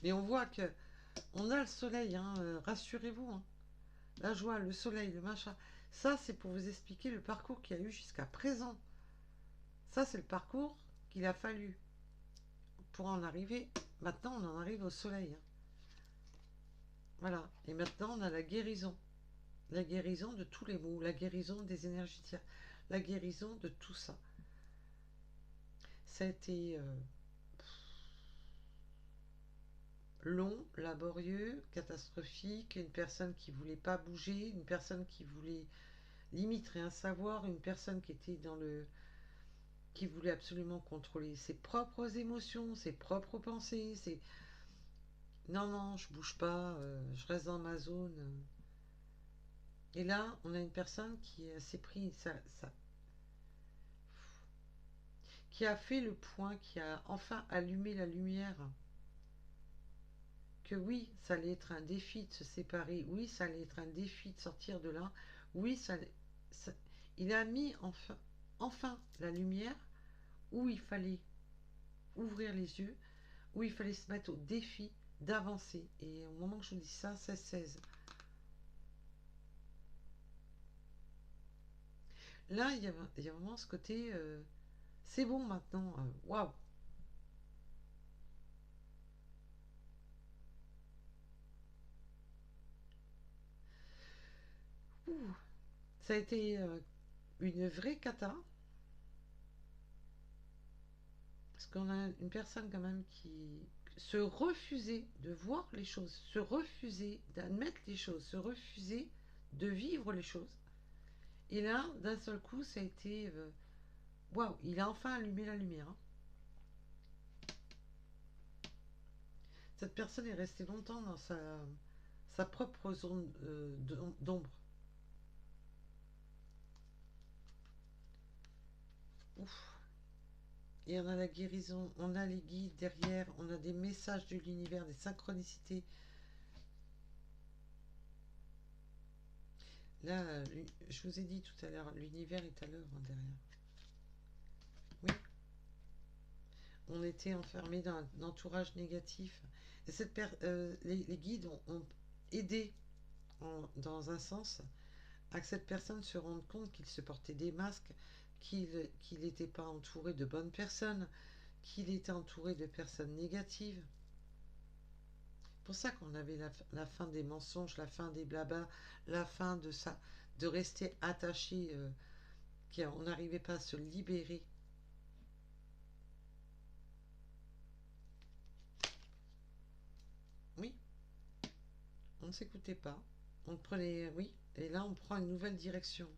Mais on voit que on a le soleil, hein, rassurez-vous, hein. La joie, le soleil, le machin. Ça, c'est pour vous expliquer le parcours qu'il y a eu jusqu'à présent. Ça, c'est le parcours qu'il a fallu pour en arriver, maintenant on en arrive au soleil, hein. Voilà, et maintenant on a la guérison. La guérison de tous les maux, la guérison des énergies tierces, la guérison de tout ça. Ça a été long, laborieux, catastrophique, une personne qui voulait pas bouger, une personne qui voulait limite rien savoir, une personne qui était dans le qui voulait absolument contrôler ses propres émotions, ses propres pensées, non non, je bouge pas, je reste dans ma zone. Et là, on a une personne qui s'est pris qui a fait le point, qui a enfin allumé la lumière que oui, ça allait être un défi de se séparer, oui, ça allait être un défi de sortir de là, oui, ça- il a mis enfin la lumière où il fallait ouvrir les yeux, où il fallait se mettre au défi d'avancer. Et au moment que je vous dis ça, c'est 16. Là, il y a vraiment ce côté, c'est bon maintenant, waouh. Ouh. Ça a été une vraie cata, parce qu'on a une personne quand même qui se refusait de voir les choses, se refusait d'admettre les choses, se refusait de vivre les choses. Et là, d'un seul coup, ça a été waouh, il a enfin allumé la lumière, hein. Cette personne est restée longtemps dans sa propre zone d'ombre. Ouf. Et on a la guérison, on a les guides derrière, on a des messages de l'univers, des synchronicités. Là, je vous ai dit tout à l'heure, l'univers est à l'œuvre, hein, derrière. Oui, on était enfermé dans un entourage négatif. Et les guides ont aidé, dans un sens, à que cette personne se rende compte qu'il se portait des masques, qu'il n'était pas entouré de bonnes personnes, qu'il était entouré de personnes négatives. C'est pour ça qu'on avait la fin des mensonges, la fin des blablas, la fin de ça, de rester attaché, qu'on n'arrivait pas à se libérer. Oui, on ne s'écoutait pas. On prenait, oui, et là on prend une nouvelle direction.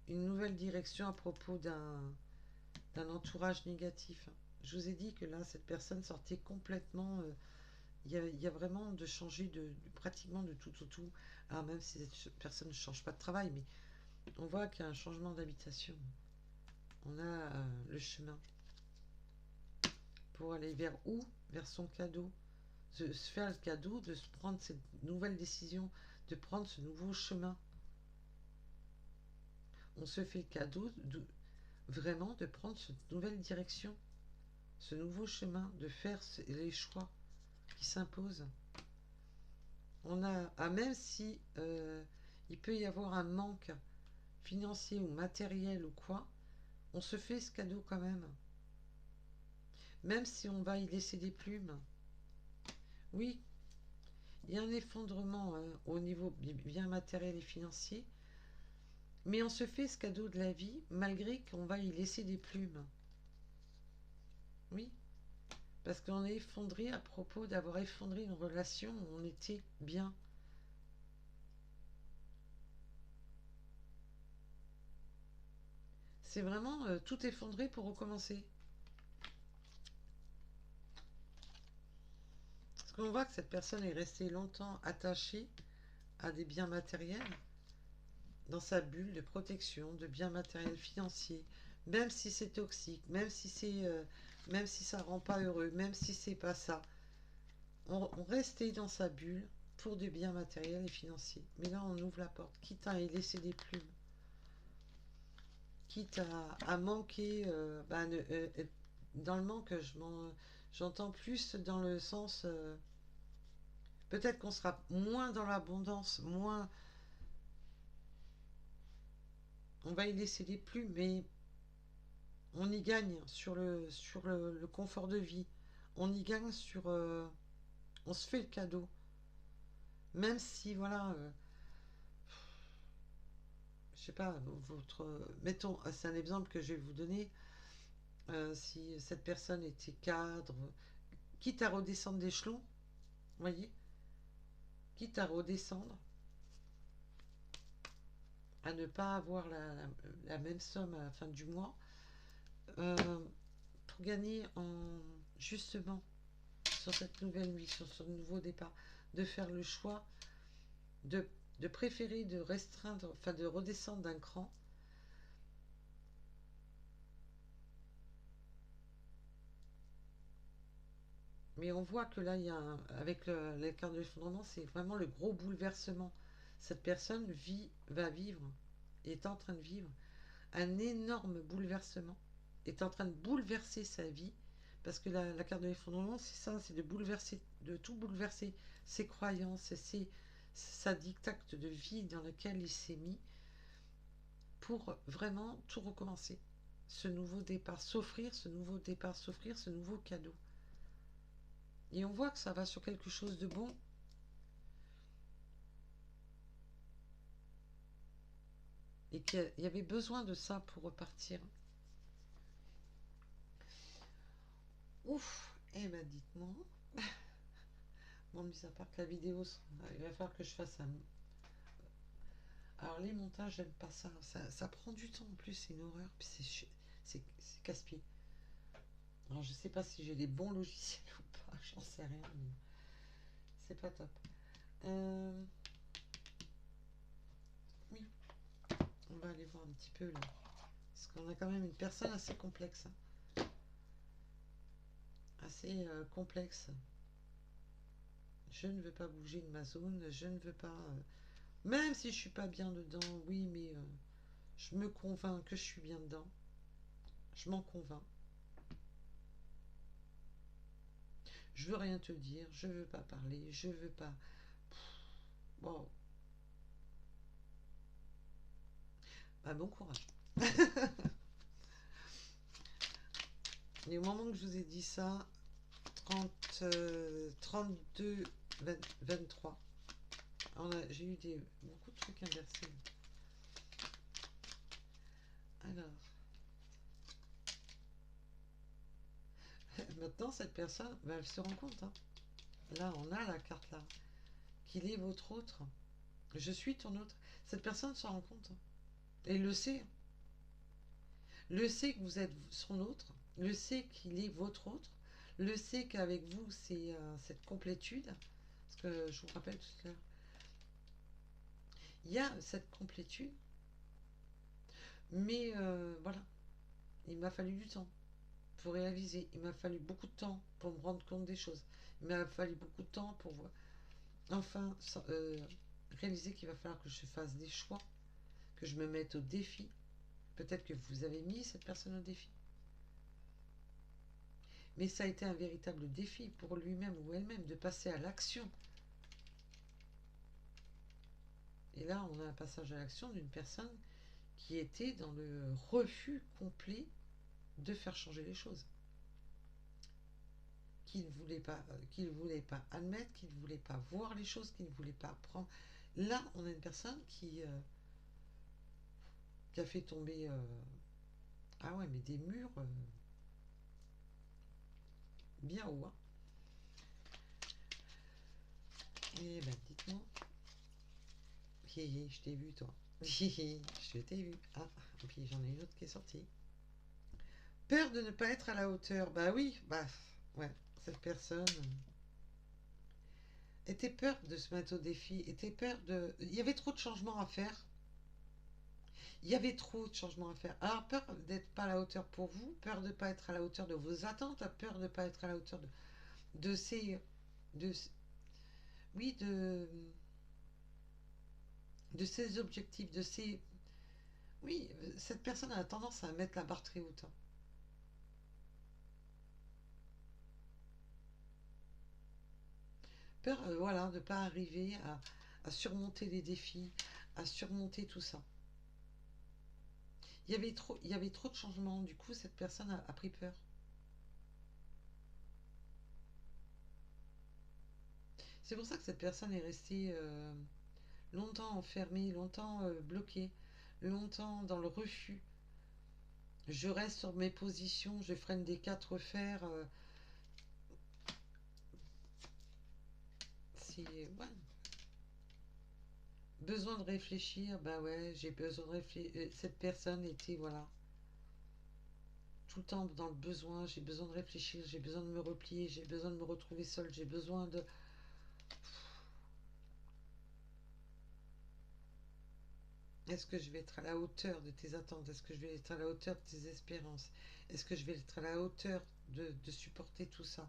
Une nouvelle direction à propos d'un entourage négatif. Je vous ai dit que là, cette personne sortait complètement. Il y a vraiment de changer pratiquement de tout au tout. Alors même si cette personne ne change pas de travail, mais on voit qu'il y a un changement d'habitation. On a le chemin pour aller vers où? Vers son cadeau. Se faire le cadeau de se prendre cette nouvelle décision, de prendre ce nouveau chemin. On se fait le cadeau vraiment de prendre cette nouvelle direction, ce nouveau chemin, de faire les choix qui s'imposent. On a, même si il peut y avoir un manque financier ou matériel ou quoi, on se fait ce cadeau quand même. Même si on va y laisser des plumes. Oui, il y a un effondrement, au niveau bien matériel et financier, mais on se fait ce cadeau de la vie malgré qu'on va y laisser des plumes. Oui, parce qu'on est effondré à propos d'avoir effondré une relation où on était bien. C'est vraiment tout effondré pour recommencer. Parce qu'on voit que cette personne est restée longtemps attachée à des biens matériels, dans sa bulle de protection, de biens matériels financiers, même si c'est toxique, même si ça rend pas heureux, même si c'est pas ça. On restait dans sa bulle pour des biens matériels et financiers. Mais là, on ouvre la porte, quitte à y laisser des plumes, quitte à manquer, dans le manque, j'entends plus dans le sens, peut-être qu'on sera moins dans l'abondance, moins, on va y laisser des plumes, mais on y gagne sur le confort de vie. on y gagne sur... on se fait le cadeau. Même si, voilà, je sais pas, votre... mettons, c'est un exemple que je vais vous donner. Si cette personne était cadre, quitte à redescendre d'échelon, voyez, quitte à redescendre, à ne pas avoir la même somme à la fin du mois, euh, pour gagner en justement sur cette nouvelle vie, sur ce nouveau départ, de faire le choix de, de préférer de restreindre, enfin de redescendre d'un cran. Mais on voit que là, il y a avec les cartes de l'effondrement, c'est vraiment le gros bouleversement. Cette personne va vivre, est en train de vivre un énorme bouleversement, est en train de bouleverser sa vie, parce que la carte de l'effondrement, c'est ça, c'est de bouleverser, de tout bouleverser, ses croyances, sa dictate de vie dans laquelle il s'est mis, pour vraiment tout recommencer. Ce nouveau départ, s'offrir ce nouveau départ, s'offrir ce nouveau cadeau. Et on voit que ça va sur quelque chose de bon. Et qu'il y avait besoin de ça pour repartir. Ouf. Eh ben dites-moi. Bon, mis à part que la vidéo, il va falloir que je fasse un... Alors les montages, j'aime pas ça. Ça prend du temps en plus, c'est une horreur. Puis c'est casse-pied. Alors je sais pas si j'ai les bons logiciels ou pas, j'en sais rien, mais c'est pas top. Oui, on va aller voir un petit peu là. Parce qu'on a quand même une personne assez complexe. Assez complexe. Je ne veux pas bouger de ma zone, je ne veux pas... même si je suis pas bien dedans, oui, mais je me convainc que je suis bien dedans. Je m'en convainc. Je veux rien te dire, je veux pas parler, je veux pas... Wow. Bah, bon courage. Et au moment que je vous ai dit ça, 30, 32, 20, 23. J'ai eu beaucoup de trucs inversés. Alors, maintenant, cette personne, bah, elle se rend compte. Hein. Là, on a la carte là. Qu'il est votre autre. Je suis ton autre. Cette personne s'en rend compte. Hein. Et le sait. Le sait que vous êtes son autre. Le sait qu'il est votre autre. Le sait qu'avec vous, c'est cette complétude. Parce que je vous rappelle tout à l'heure, il y a cette complétude. Mais voilà, il m'a fallu du temps pour réaliser. Il m'a fallu beaucoup de temps pour me rendre compte des choses. Il m'a fallu beaucoup de temps pour voir. Enfin, réaliser qu'il va falloir que je fasse des choix, que je me mette au défi. Peut-être que vous avez mis cette personne au défi. Mais ça a été un véritable défi pour lui-même ou elle-même de passer à l'action. Et là, on a un passage à l'action d'une personne qui était dans le refus complet de faire changer les choses. Qui ne voulait pas admettre, qui ne voulait pas voir les choses, qui ne voulait pas prendre. Là, on a une personne qui a fait tomber... ah ouais, mais des murs bien hauts. Hein. Et ben, dites-moi. Je t'ai vu, toi. Je t'ai vu. Ah, et puis j'en ai une autre qui est sortie. Peur de ne pas être à la hauteur. Bah oui, bah, ouais, cette personne était peur de se mettre au défi, était peur de... Il y avait trop de changements à faire. Il y avait trop de changements à faire. Alors, peur d'être pas à la hauteur pour vous, peur de ne pas être à la hauteur de vos attentes, peur de ne pas être à la hauteur de ces... De, oui, de ses objectifs, de ses... Oui, cette personne a tendance à mettre la barre très haute. Hein. Peur, voilà, de ne pas arriver à surmonter les défis, à surmonter tout ça. Il y avait trop de changements. Du coup, cette personne a pris peur. C'est pour ça que cette personne est restée longtemps enfermée, longtemps bloquée, longtemps dans le refus. Je reste sur mes positions, je freine des quatre fers. C'est ouais. Besoin de réfléchir, bah ouais, j'ai besoin de réfléchir. Cette personne était, voilà, tout le temps dans le besoin, j'ai besoin de réfléchir, j'ai besoin de me replier, j'ai besoin de me retrouver seule, j'ai besoin de... Est-ce que je vais être à la hauteur de tes attentes? Est-ce que je vais être à la hauteur de tes espérances? Est-ce que je vais être à la hauteur de supporter tout ça?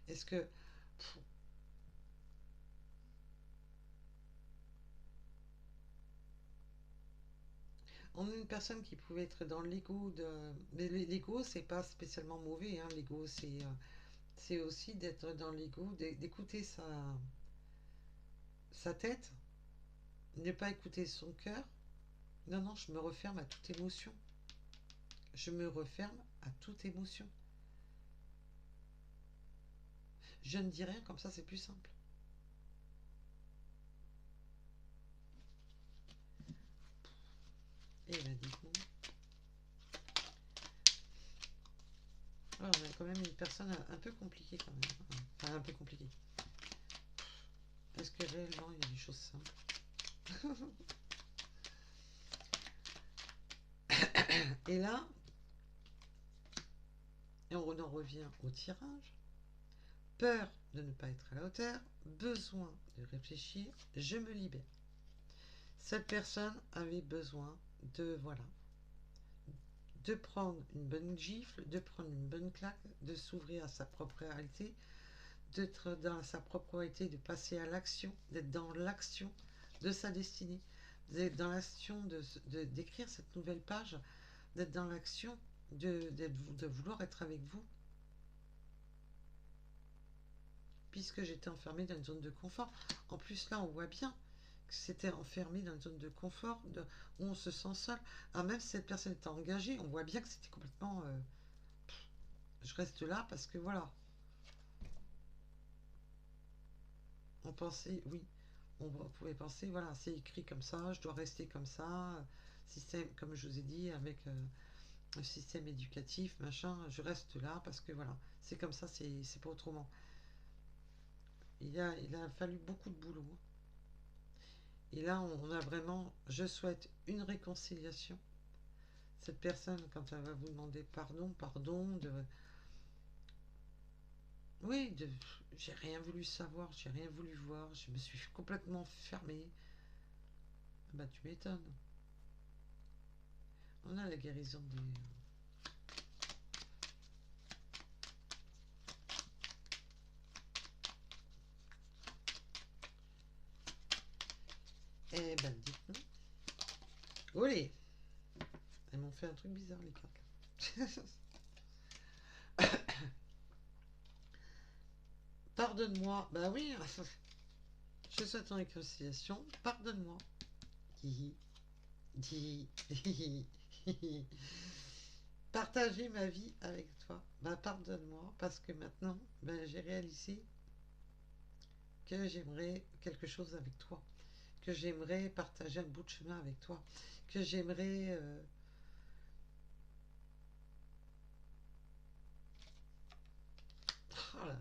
Est-ce que... Pff, on est une personne qui pouvait être dans l'ego de... Mais l'ego, c'est pas spécialement mauvais, hein. L'ego, c'est aussi d'être dans l'ego, d'écouter sa tête, ne pas écouter son cœur. Non, non, je me referme à toute émotion. Je me referme à toute émotion. Je ne dis rien, comme ça c'est plus simple. Et ben dites-moi. Alors, on a quand même une personne un peu compliquée quand même. Enfin, un peu compliquée. Est-ce que réellement il y a des choses simples? Et là, et on en revient au tirage. Peur de ne pas être à la hauteur, besoin de réfléchir, je me libère. Cette personne avait besoin de, voilà, de prendre une bonne gifle, de prendre une bonne claque, de s'ouvrir à sa propre réalité, d'être dans sa propre réalité, de passer à l'action, d'être dans l'action de sa destinée, d'être dans l'action d'écrire cette nouvelle page, d'être dans l'action de vouloir être avec vous, puisque j'étais enfermée dans une zone de confort. En plus, là, on voit bien que c'était enfermé dans une zone de confort, où on se sent seul. Alors, même si cette personne était engagée, on voit bien que c'était complètement... je reste là parce que voilà, on pensait, oui, on pouvait penser, voilà, c'est écrit comme ça, je dois rester comme ça, système, comme je vous ai dit, avec le système éducatif, machin, je reste là parce que voilà, c'est comme ça, c'est pas autrement. Il a fallu beaucoup de boulot. Et là, on a vraiment, je souhaite une réconciliation. Cette personne, quand elle va vous demander pardon, pardon, oui, j'ai rien voulu savoir, j'ai rien voulu voir, je me suis complètement fermée. Bah, tu m'étonnes. On a la guérison des. Eh ben, dites-nous. Olé! Elles m'ont fait un truc bizarre, les cartes. Pardonne-moi. Bah oui, je souhaite une réconciliation. Pardonne-moi. Hihi. Hihi. Hihi. Partager ma vie avec toi. Bah pardonne-moi parce que maintenant, ben, j'ai réalisé que j'aimerais quelque chose avec toi. Que j'aimerais partager un bout de chemin avec toi. Que j'aimerais... oh là.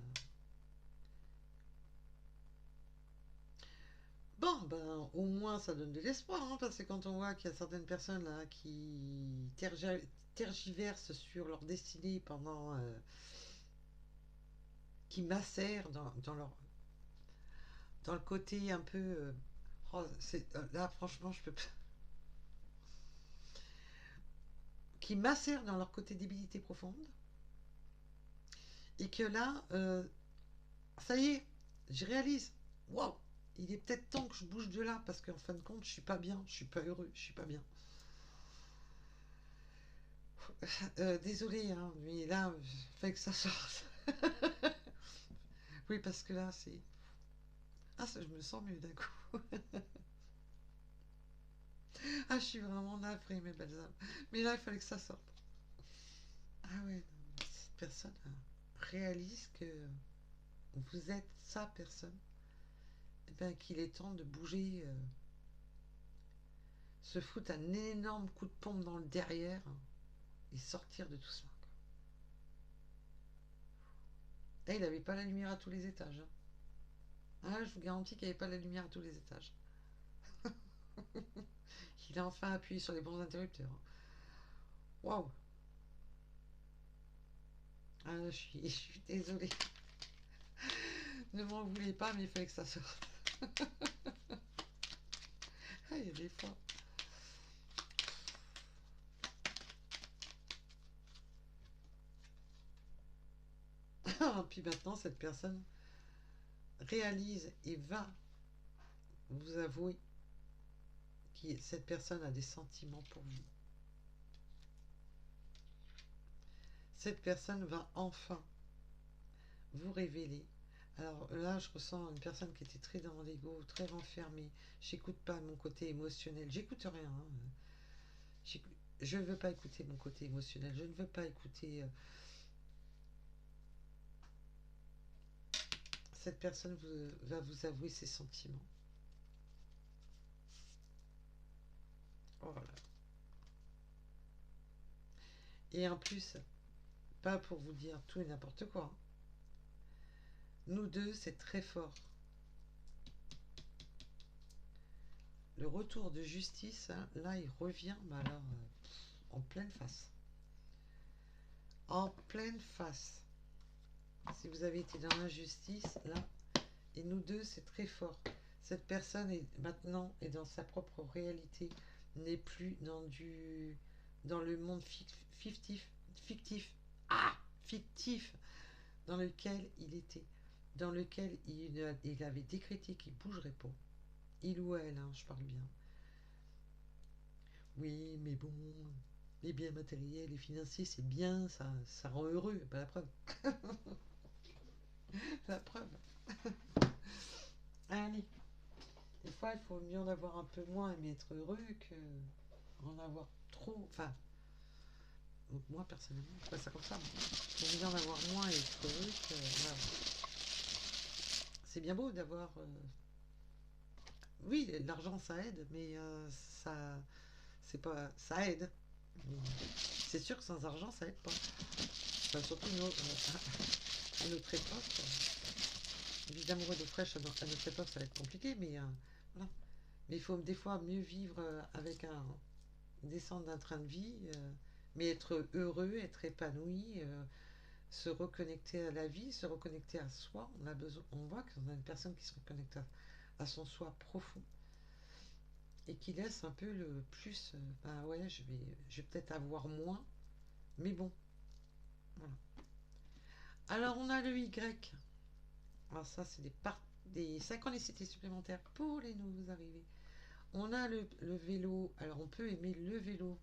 Bon, ben, au moins ça donne de l'espoir, hein, parce que quand on voit qu'il y a certaines personnes là qui tergiversent sur leur destinée pendant. Qui macèrent dans le côté un peu. Oh, là, franchement, je peux pas. Qui macèrent dans leur côté débilité profonde, et que là, ça y est, je réalise, waouh, il est peut-être temps que je bouge de là, parce qu'en fin de compte, je suis pas bien, je suis pas heureux, je suis pas bien. Désolé, hein, mais là, fait que ça sorte. Oui, parce que là, c'est. Ah, ça, je me sens mieux d'un coup. Ah, je suis vraiment navrée, mes belles âmes. Mais là, il fallait que ça sorte. Ah ouais, non, cette personne réalise que vous êtes sa personne. eh ben, qu'il est temps de bouger, se foutre un énorme coup de pompe dans le derrière et sortir de tout ça. Et il n'avait pas la lumière à tous les étages. Ah, je vous garantis qu'il n'y avait pas la lumière à tous les étages. Il a enfin appuyé sur les bons interrupteurs. Waouh! Ah, je suis désolée. Ne m'en voulez pas, mais il fallait que ça sorte. Ah, il y a des fois. Puis maintenant, cette personne réalise et va vous avouer que cette personne a des sentiments pour vous. Cette personne va enfin vous révéler. Alors là, je ressens une personne qui était très dans l'ego, très renfermée. J'écoute pas mon côté émotionnel. J'écoute rien. Hein. Je ne veux pas écouter mon côté émotionnel. Je ne veux pas écouter. Cette personne va vous avouer ses sentiments. Oh là. Et en plus, pas pour vous dire tout et n'importe quoi. Nous deux, c'est très fort. Le retour de justice, hein, là, il revient, mais alors, en pleine face. En pleine face. Si vous avez été dans l'injustice, là, et nous deux, c'est très fort. Cette personne est maintenant est dans sa propre réalité, n'est plus dans le monde fictif, fictif dans lequel il était, dans lequel il avait décrété qu'il bougerait pas. Il ou elle, hein, je parle bien. Oui, mais bon, les biens matériels et financiers, c'est bien, ça rend heureux. Bah, la preuve. La preuve. Allez. Des fois, il faut mieux en avoir un peu moins mais être heureux que en avoir trop. Enfin, moi personnellement, je vois ça comme ça. Il faut mieux en avoir moins et être heureux que. Voilà. C'est bien beau d'avoir. Oui, l'argent ça aide, mais ça. C'est pas. Ça aide. C'est sûr que sans argent ça aide pas. Enfin, surtout à notre époque. Vie d'amoureux d'eau fraîche à notre époque ça va être compliqué, mais voilà. Mais il faut des fois mieux vivre avec un descendre d'un train de vie, mais être heureux, être épanoui, se reconnecter à la vie, se reconnecter à soi. On a besoin, on voit qu'on a une personne qui se reconnecte à son soi profond et qui laisse un peu le plus. Ben ouais, je vais peut-être avoir moins, mais bon, voilà. Alors on a le Y. Alors ça, c'est des synchronicités supplémentaires pour les nouveaux arrivés. On a le vélo. Alors on peut aimer le vélo,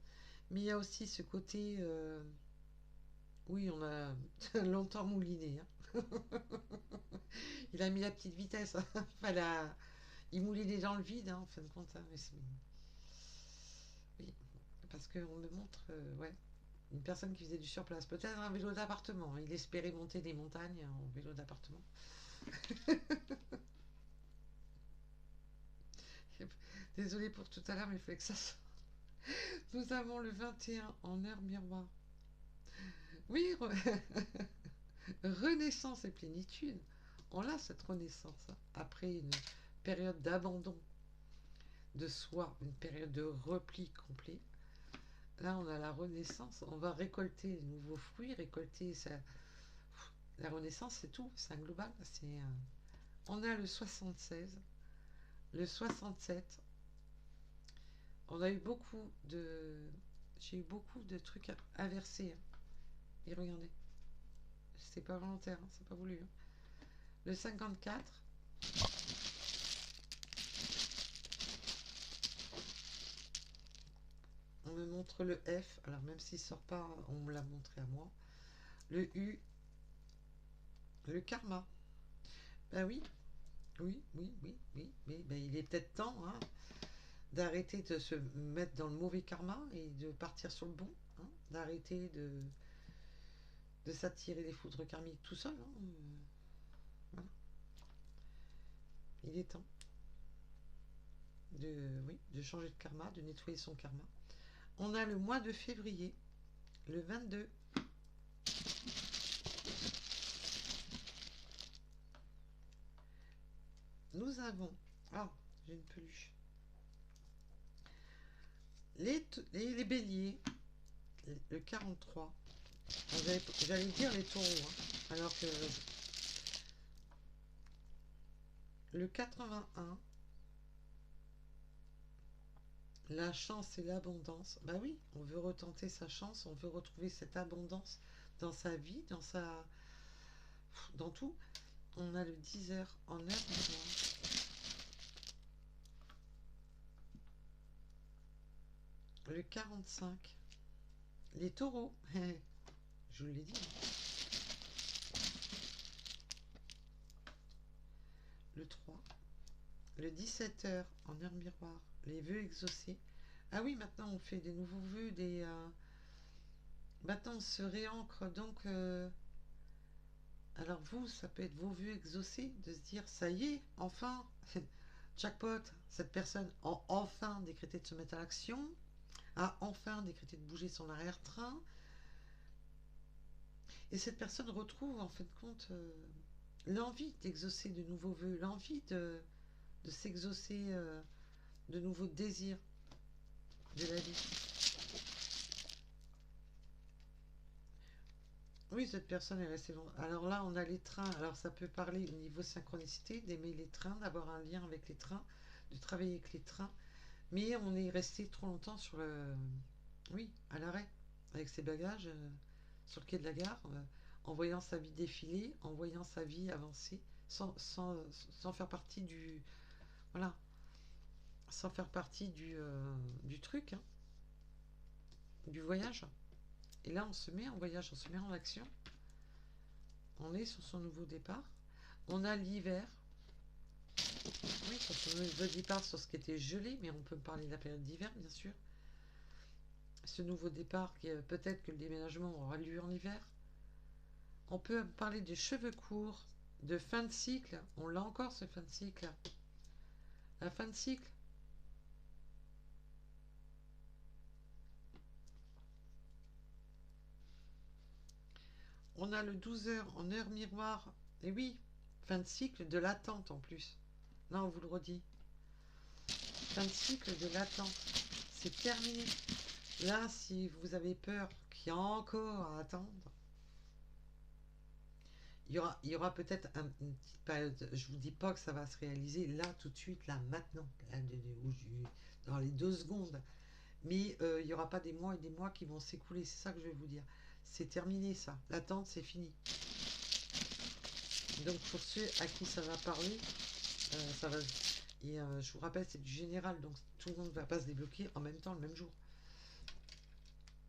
mais il y a aussi ce côté. Oui, on a longtemps mouliné. Hein. Il a mis la petite vitesse. Hein. Enfin, il moulinait dans le vide, hein, en fin de compte. Hein, mais oui, parce qu'on me montre ouais, une personne qui faisait du surplace. Peut-être un vélo d'appartement. Hein. Il espérait monter des montagnes en vélo d'appartement. Désolée pour tout à l'heure, mais il fallait que ça sorte. Nous avons le 21 en heure miroir. Oui, renaissance et plénitude. On a cette renaissance hein, après une période d'abandon de soi, une période de repli complet. Là, on a la renaissance. On va récolter les nouveaux fruits, récolter ça. La renaissance, c'est tout, c'est un global. On a le 76, le 67. On a eu beaucoup de. J'ai eu beaucoup de trucs inversés. Hein. Et regardez, c'est pas volontaire, hein, c'est pas voulu. Hein. Le 54, on me montre le F, alors même s'il sort pas, on me l'a montré à moi. Le U, le karma. Ben oui, mais ben, il est peut-être temps hein, d'arrêter de se mettre dans le mauvais karma et de partir sur le bon, hein, d'arrêter de s'attirer les foudres karmiques tout seul. Hein, voilà. Il est temps. oui, de changer de karma, de nettoyer son karma. On a le mois de février, le 22. Nous avons... Ah, j'ai une peluche. Les béliers, le 43. J'allais dire les taureaux, hein, alors que le 81, la chance et l'abondance. Bah oui, on veut retenter sa chance, on veut retrouver cette abondance dans sa vie, dans tout. On a le 10 heures en heure miroir. Le 45, les taureaux. Je vous l'ai dit. Le 3, le 17 heures en heure miroir, les vœux exaucés. Ah oui, maintenant on fait des nouveaux vœux, maintenant on se réancre, donc... Alors vous, ça peut être vos vœux exaucés, de se dire, ça y est, enfin, jackpot, cette personne a enfin décrété de se mettre à l'action, a enfin décrété de bouger son arrière-train, et cette personne retrouve en fin de compte l'envie d'exaucer de nouveaux vœux, l'envie de s'exaucer de nouveaux désirs de la vie. Oui, cette personne est restée longtemps. Alors là, on a les trains. Alors ça peut parler au niveau synchronicité, d'aimer les trains, d'avoir un lien avec les trains, de travailler avec les trains. Mais on est resté trop longtemps sur le... Oui, à l'arrêt, avec ses bagages, sur le quai de la gare, en voyant sa vie défiler, en voyant sa vie avancer, sans faire partie du... Voilà, sans faire partie du truc, hein, du voyage. Et là, on se met en voyage, on se met en action. On est sur son nouveau départ. On a l'hiver. Oui, sur son nouveau départ, sur ce qui était gelé, mais on peut parler de la période d'hiver, bien sûr. Ce nouveau départ, peut-être que le déménagement aura lieu en hiver. On peut parler des cheveux courts, de fin de cycle. On l'a encore, ce fin de cycle. La fin de cycle. On a le 12 heures en heure miroir. Et oui, fin de cycle de l'attente en plus. Là, on vous le redit. Fin de cycle de l'attente. C'est terminé. Là, si vous avez peur qu'il y a encore à attendre, il y aura peut-être une petite période. Je vous dis pas que ça va se réaliser là, tout de suite, là, maintenant, là, dans les 2 secondes. Mais il n'y aura pas des mois et des mois qui vont s'écouler. C'est ça que je vais vous dire. C'est terminé, ça. L'attente, c'est fini. Donc, pour ceux à qui ça va parler, ça va. Et je vous rappelle, c'est du général, donc tout le monde ne va pas se débloquer en même temps, le même jour.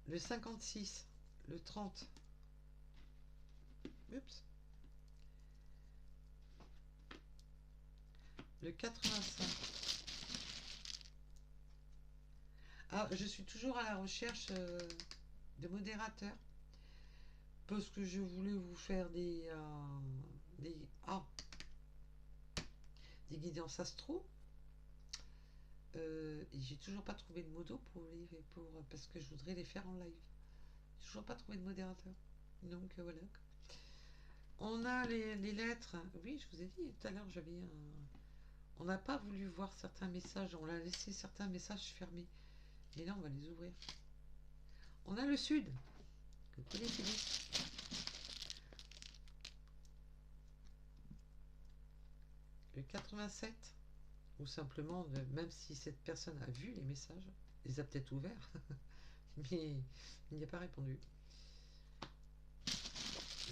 Le 56, le 30. Oups. Le 85. Ah, je suis toujours à la recherche de modérateurs. Parce que je voulais vous faire des guidances astro. Et j'ai toujours pas trouvé de modo parce que je voudrais les faire en live. J'ai toujours pas trouvé de modérateur. Donc voilà. On a les lettres. Oui, je vous ai dit tout à l'heure, j'avais on n'a pas voulu voir certains messages. On a laissé certains messages fermés. Et là, on va les ouvrir. On a le sud. Que connaissez-vous? Le 87. Ou simplement, même si cette personne a vu les messages, les a peut-être ouverts, mais il n'y a pas répondu.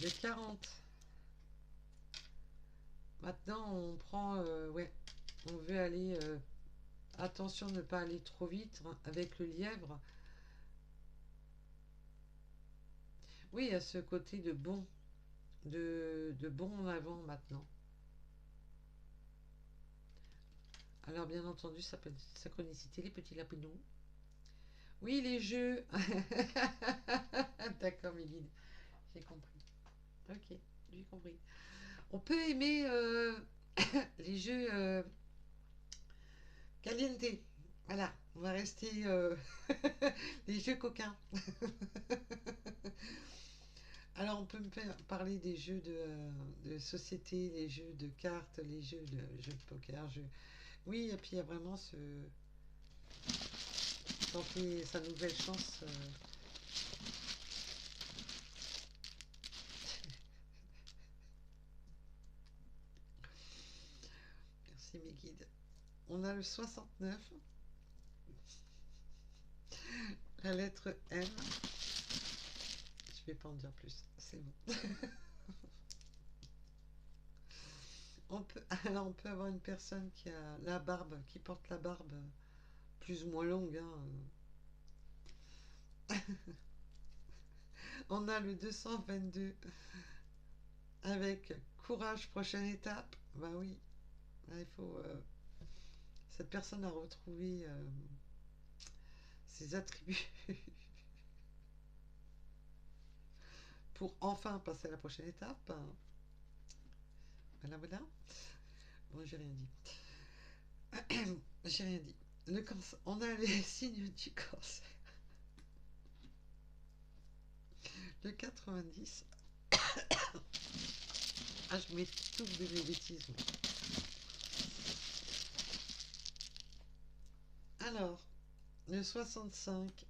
Le 40. Maintenant, on prend... ouais, on veut aller... attention, ne pas aller trop vite avec le lièvre. Oui, il y a ce côté de bon, de bon en avant maintenant. Alors, bien entendu, ça peut être synchronicité, les petits lapinous. Oui, les jeux. D'accord, Méline. J'ai compris. Ok, j'ai compris. On peut aimer les jeux Caliente. Voilà, on va rester les jeux coquins. Alors, on peut me faire parler des jeux de société, les jeux de cartes, les jeux de poker. Oui, et puis il y a vraiment tenter sa nouvelle chance. Merci mes guides. On a le 69, la lettre M. Je vais pas en dire plus, c'est bon. Alors on peut avoir une personne qui a la barbe, qui porte la barbe plus ou moins longue, hein. On a le 222 avec courage, prochaine étape. Bah oui, là, il faut. Cette personne a retrouvé ses attributs pour enfin passer à la prochaine étape. Voilà, voilà. Bon, j'ai rien dit. J'ai rien dit. Le cancer. On a les signes du cancer. Le 90. Ah, je m'étouffe de mes bêtises. Alors, le 65.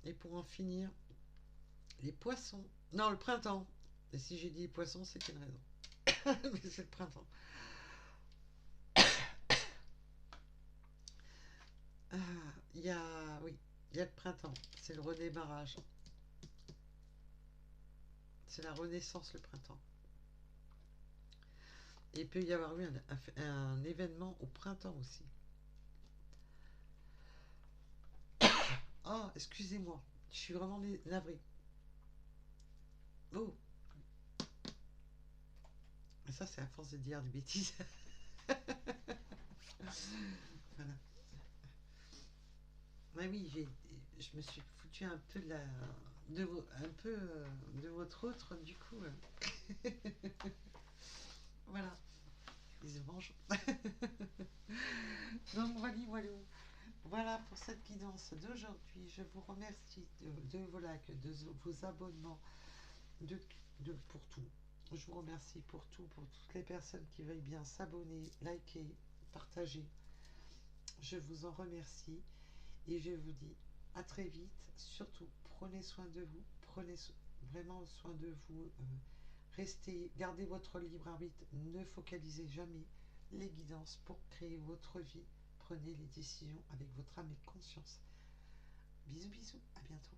Et pour en finir, les poissons. Non, le printemps. Et si j'ai dit les poissons, c'est une raison. Mais c'est le printemps. Ah, il y a. Oui, il y a le printemps. C'est le redémarrage. C'est la renaissance, le printemps. Et il peut y avoir eu un événement au printemps aussi. Oh, excusez-moi. Je suis vraiment navrée. Oh, et ça, c'est à force de dire des bêtises. Voilà. Ouais, oui, je me suis foutu un peu un peu de votre autre, du coup. Voilà, ils se vengent. Donc voilà, voilà. Voilà pour cette guidance d'aujourd'hui. Je vous remercie de vos likes, de vos abonnements, de, pour tout. Je vous remercie pour tout, pour toutes les personnes qui veuillent bien s'abonner, liker, partager. Je vous en remercie et je vous dis à très vite. Surtout, prenez soin de vous, prenez vraiment soin de vous. Restez, gardez votre libre arbitre, ne focalisez jamais les guidances pour créer votre vie. Prenez les décisions avec votre âme et conscience. Bisous, bisous, à bientôt.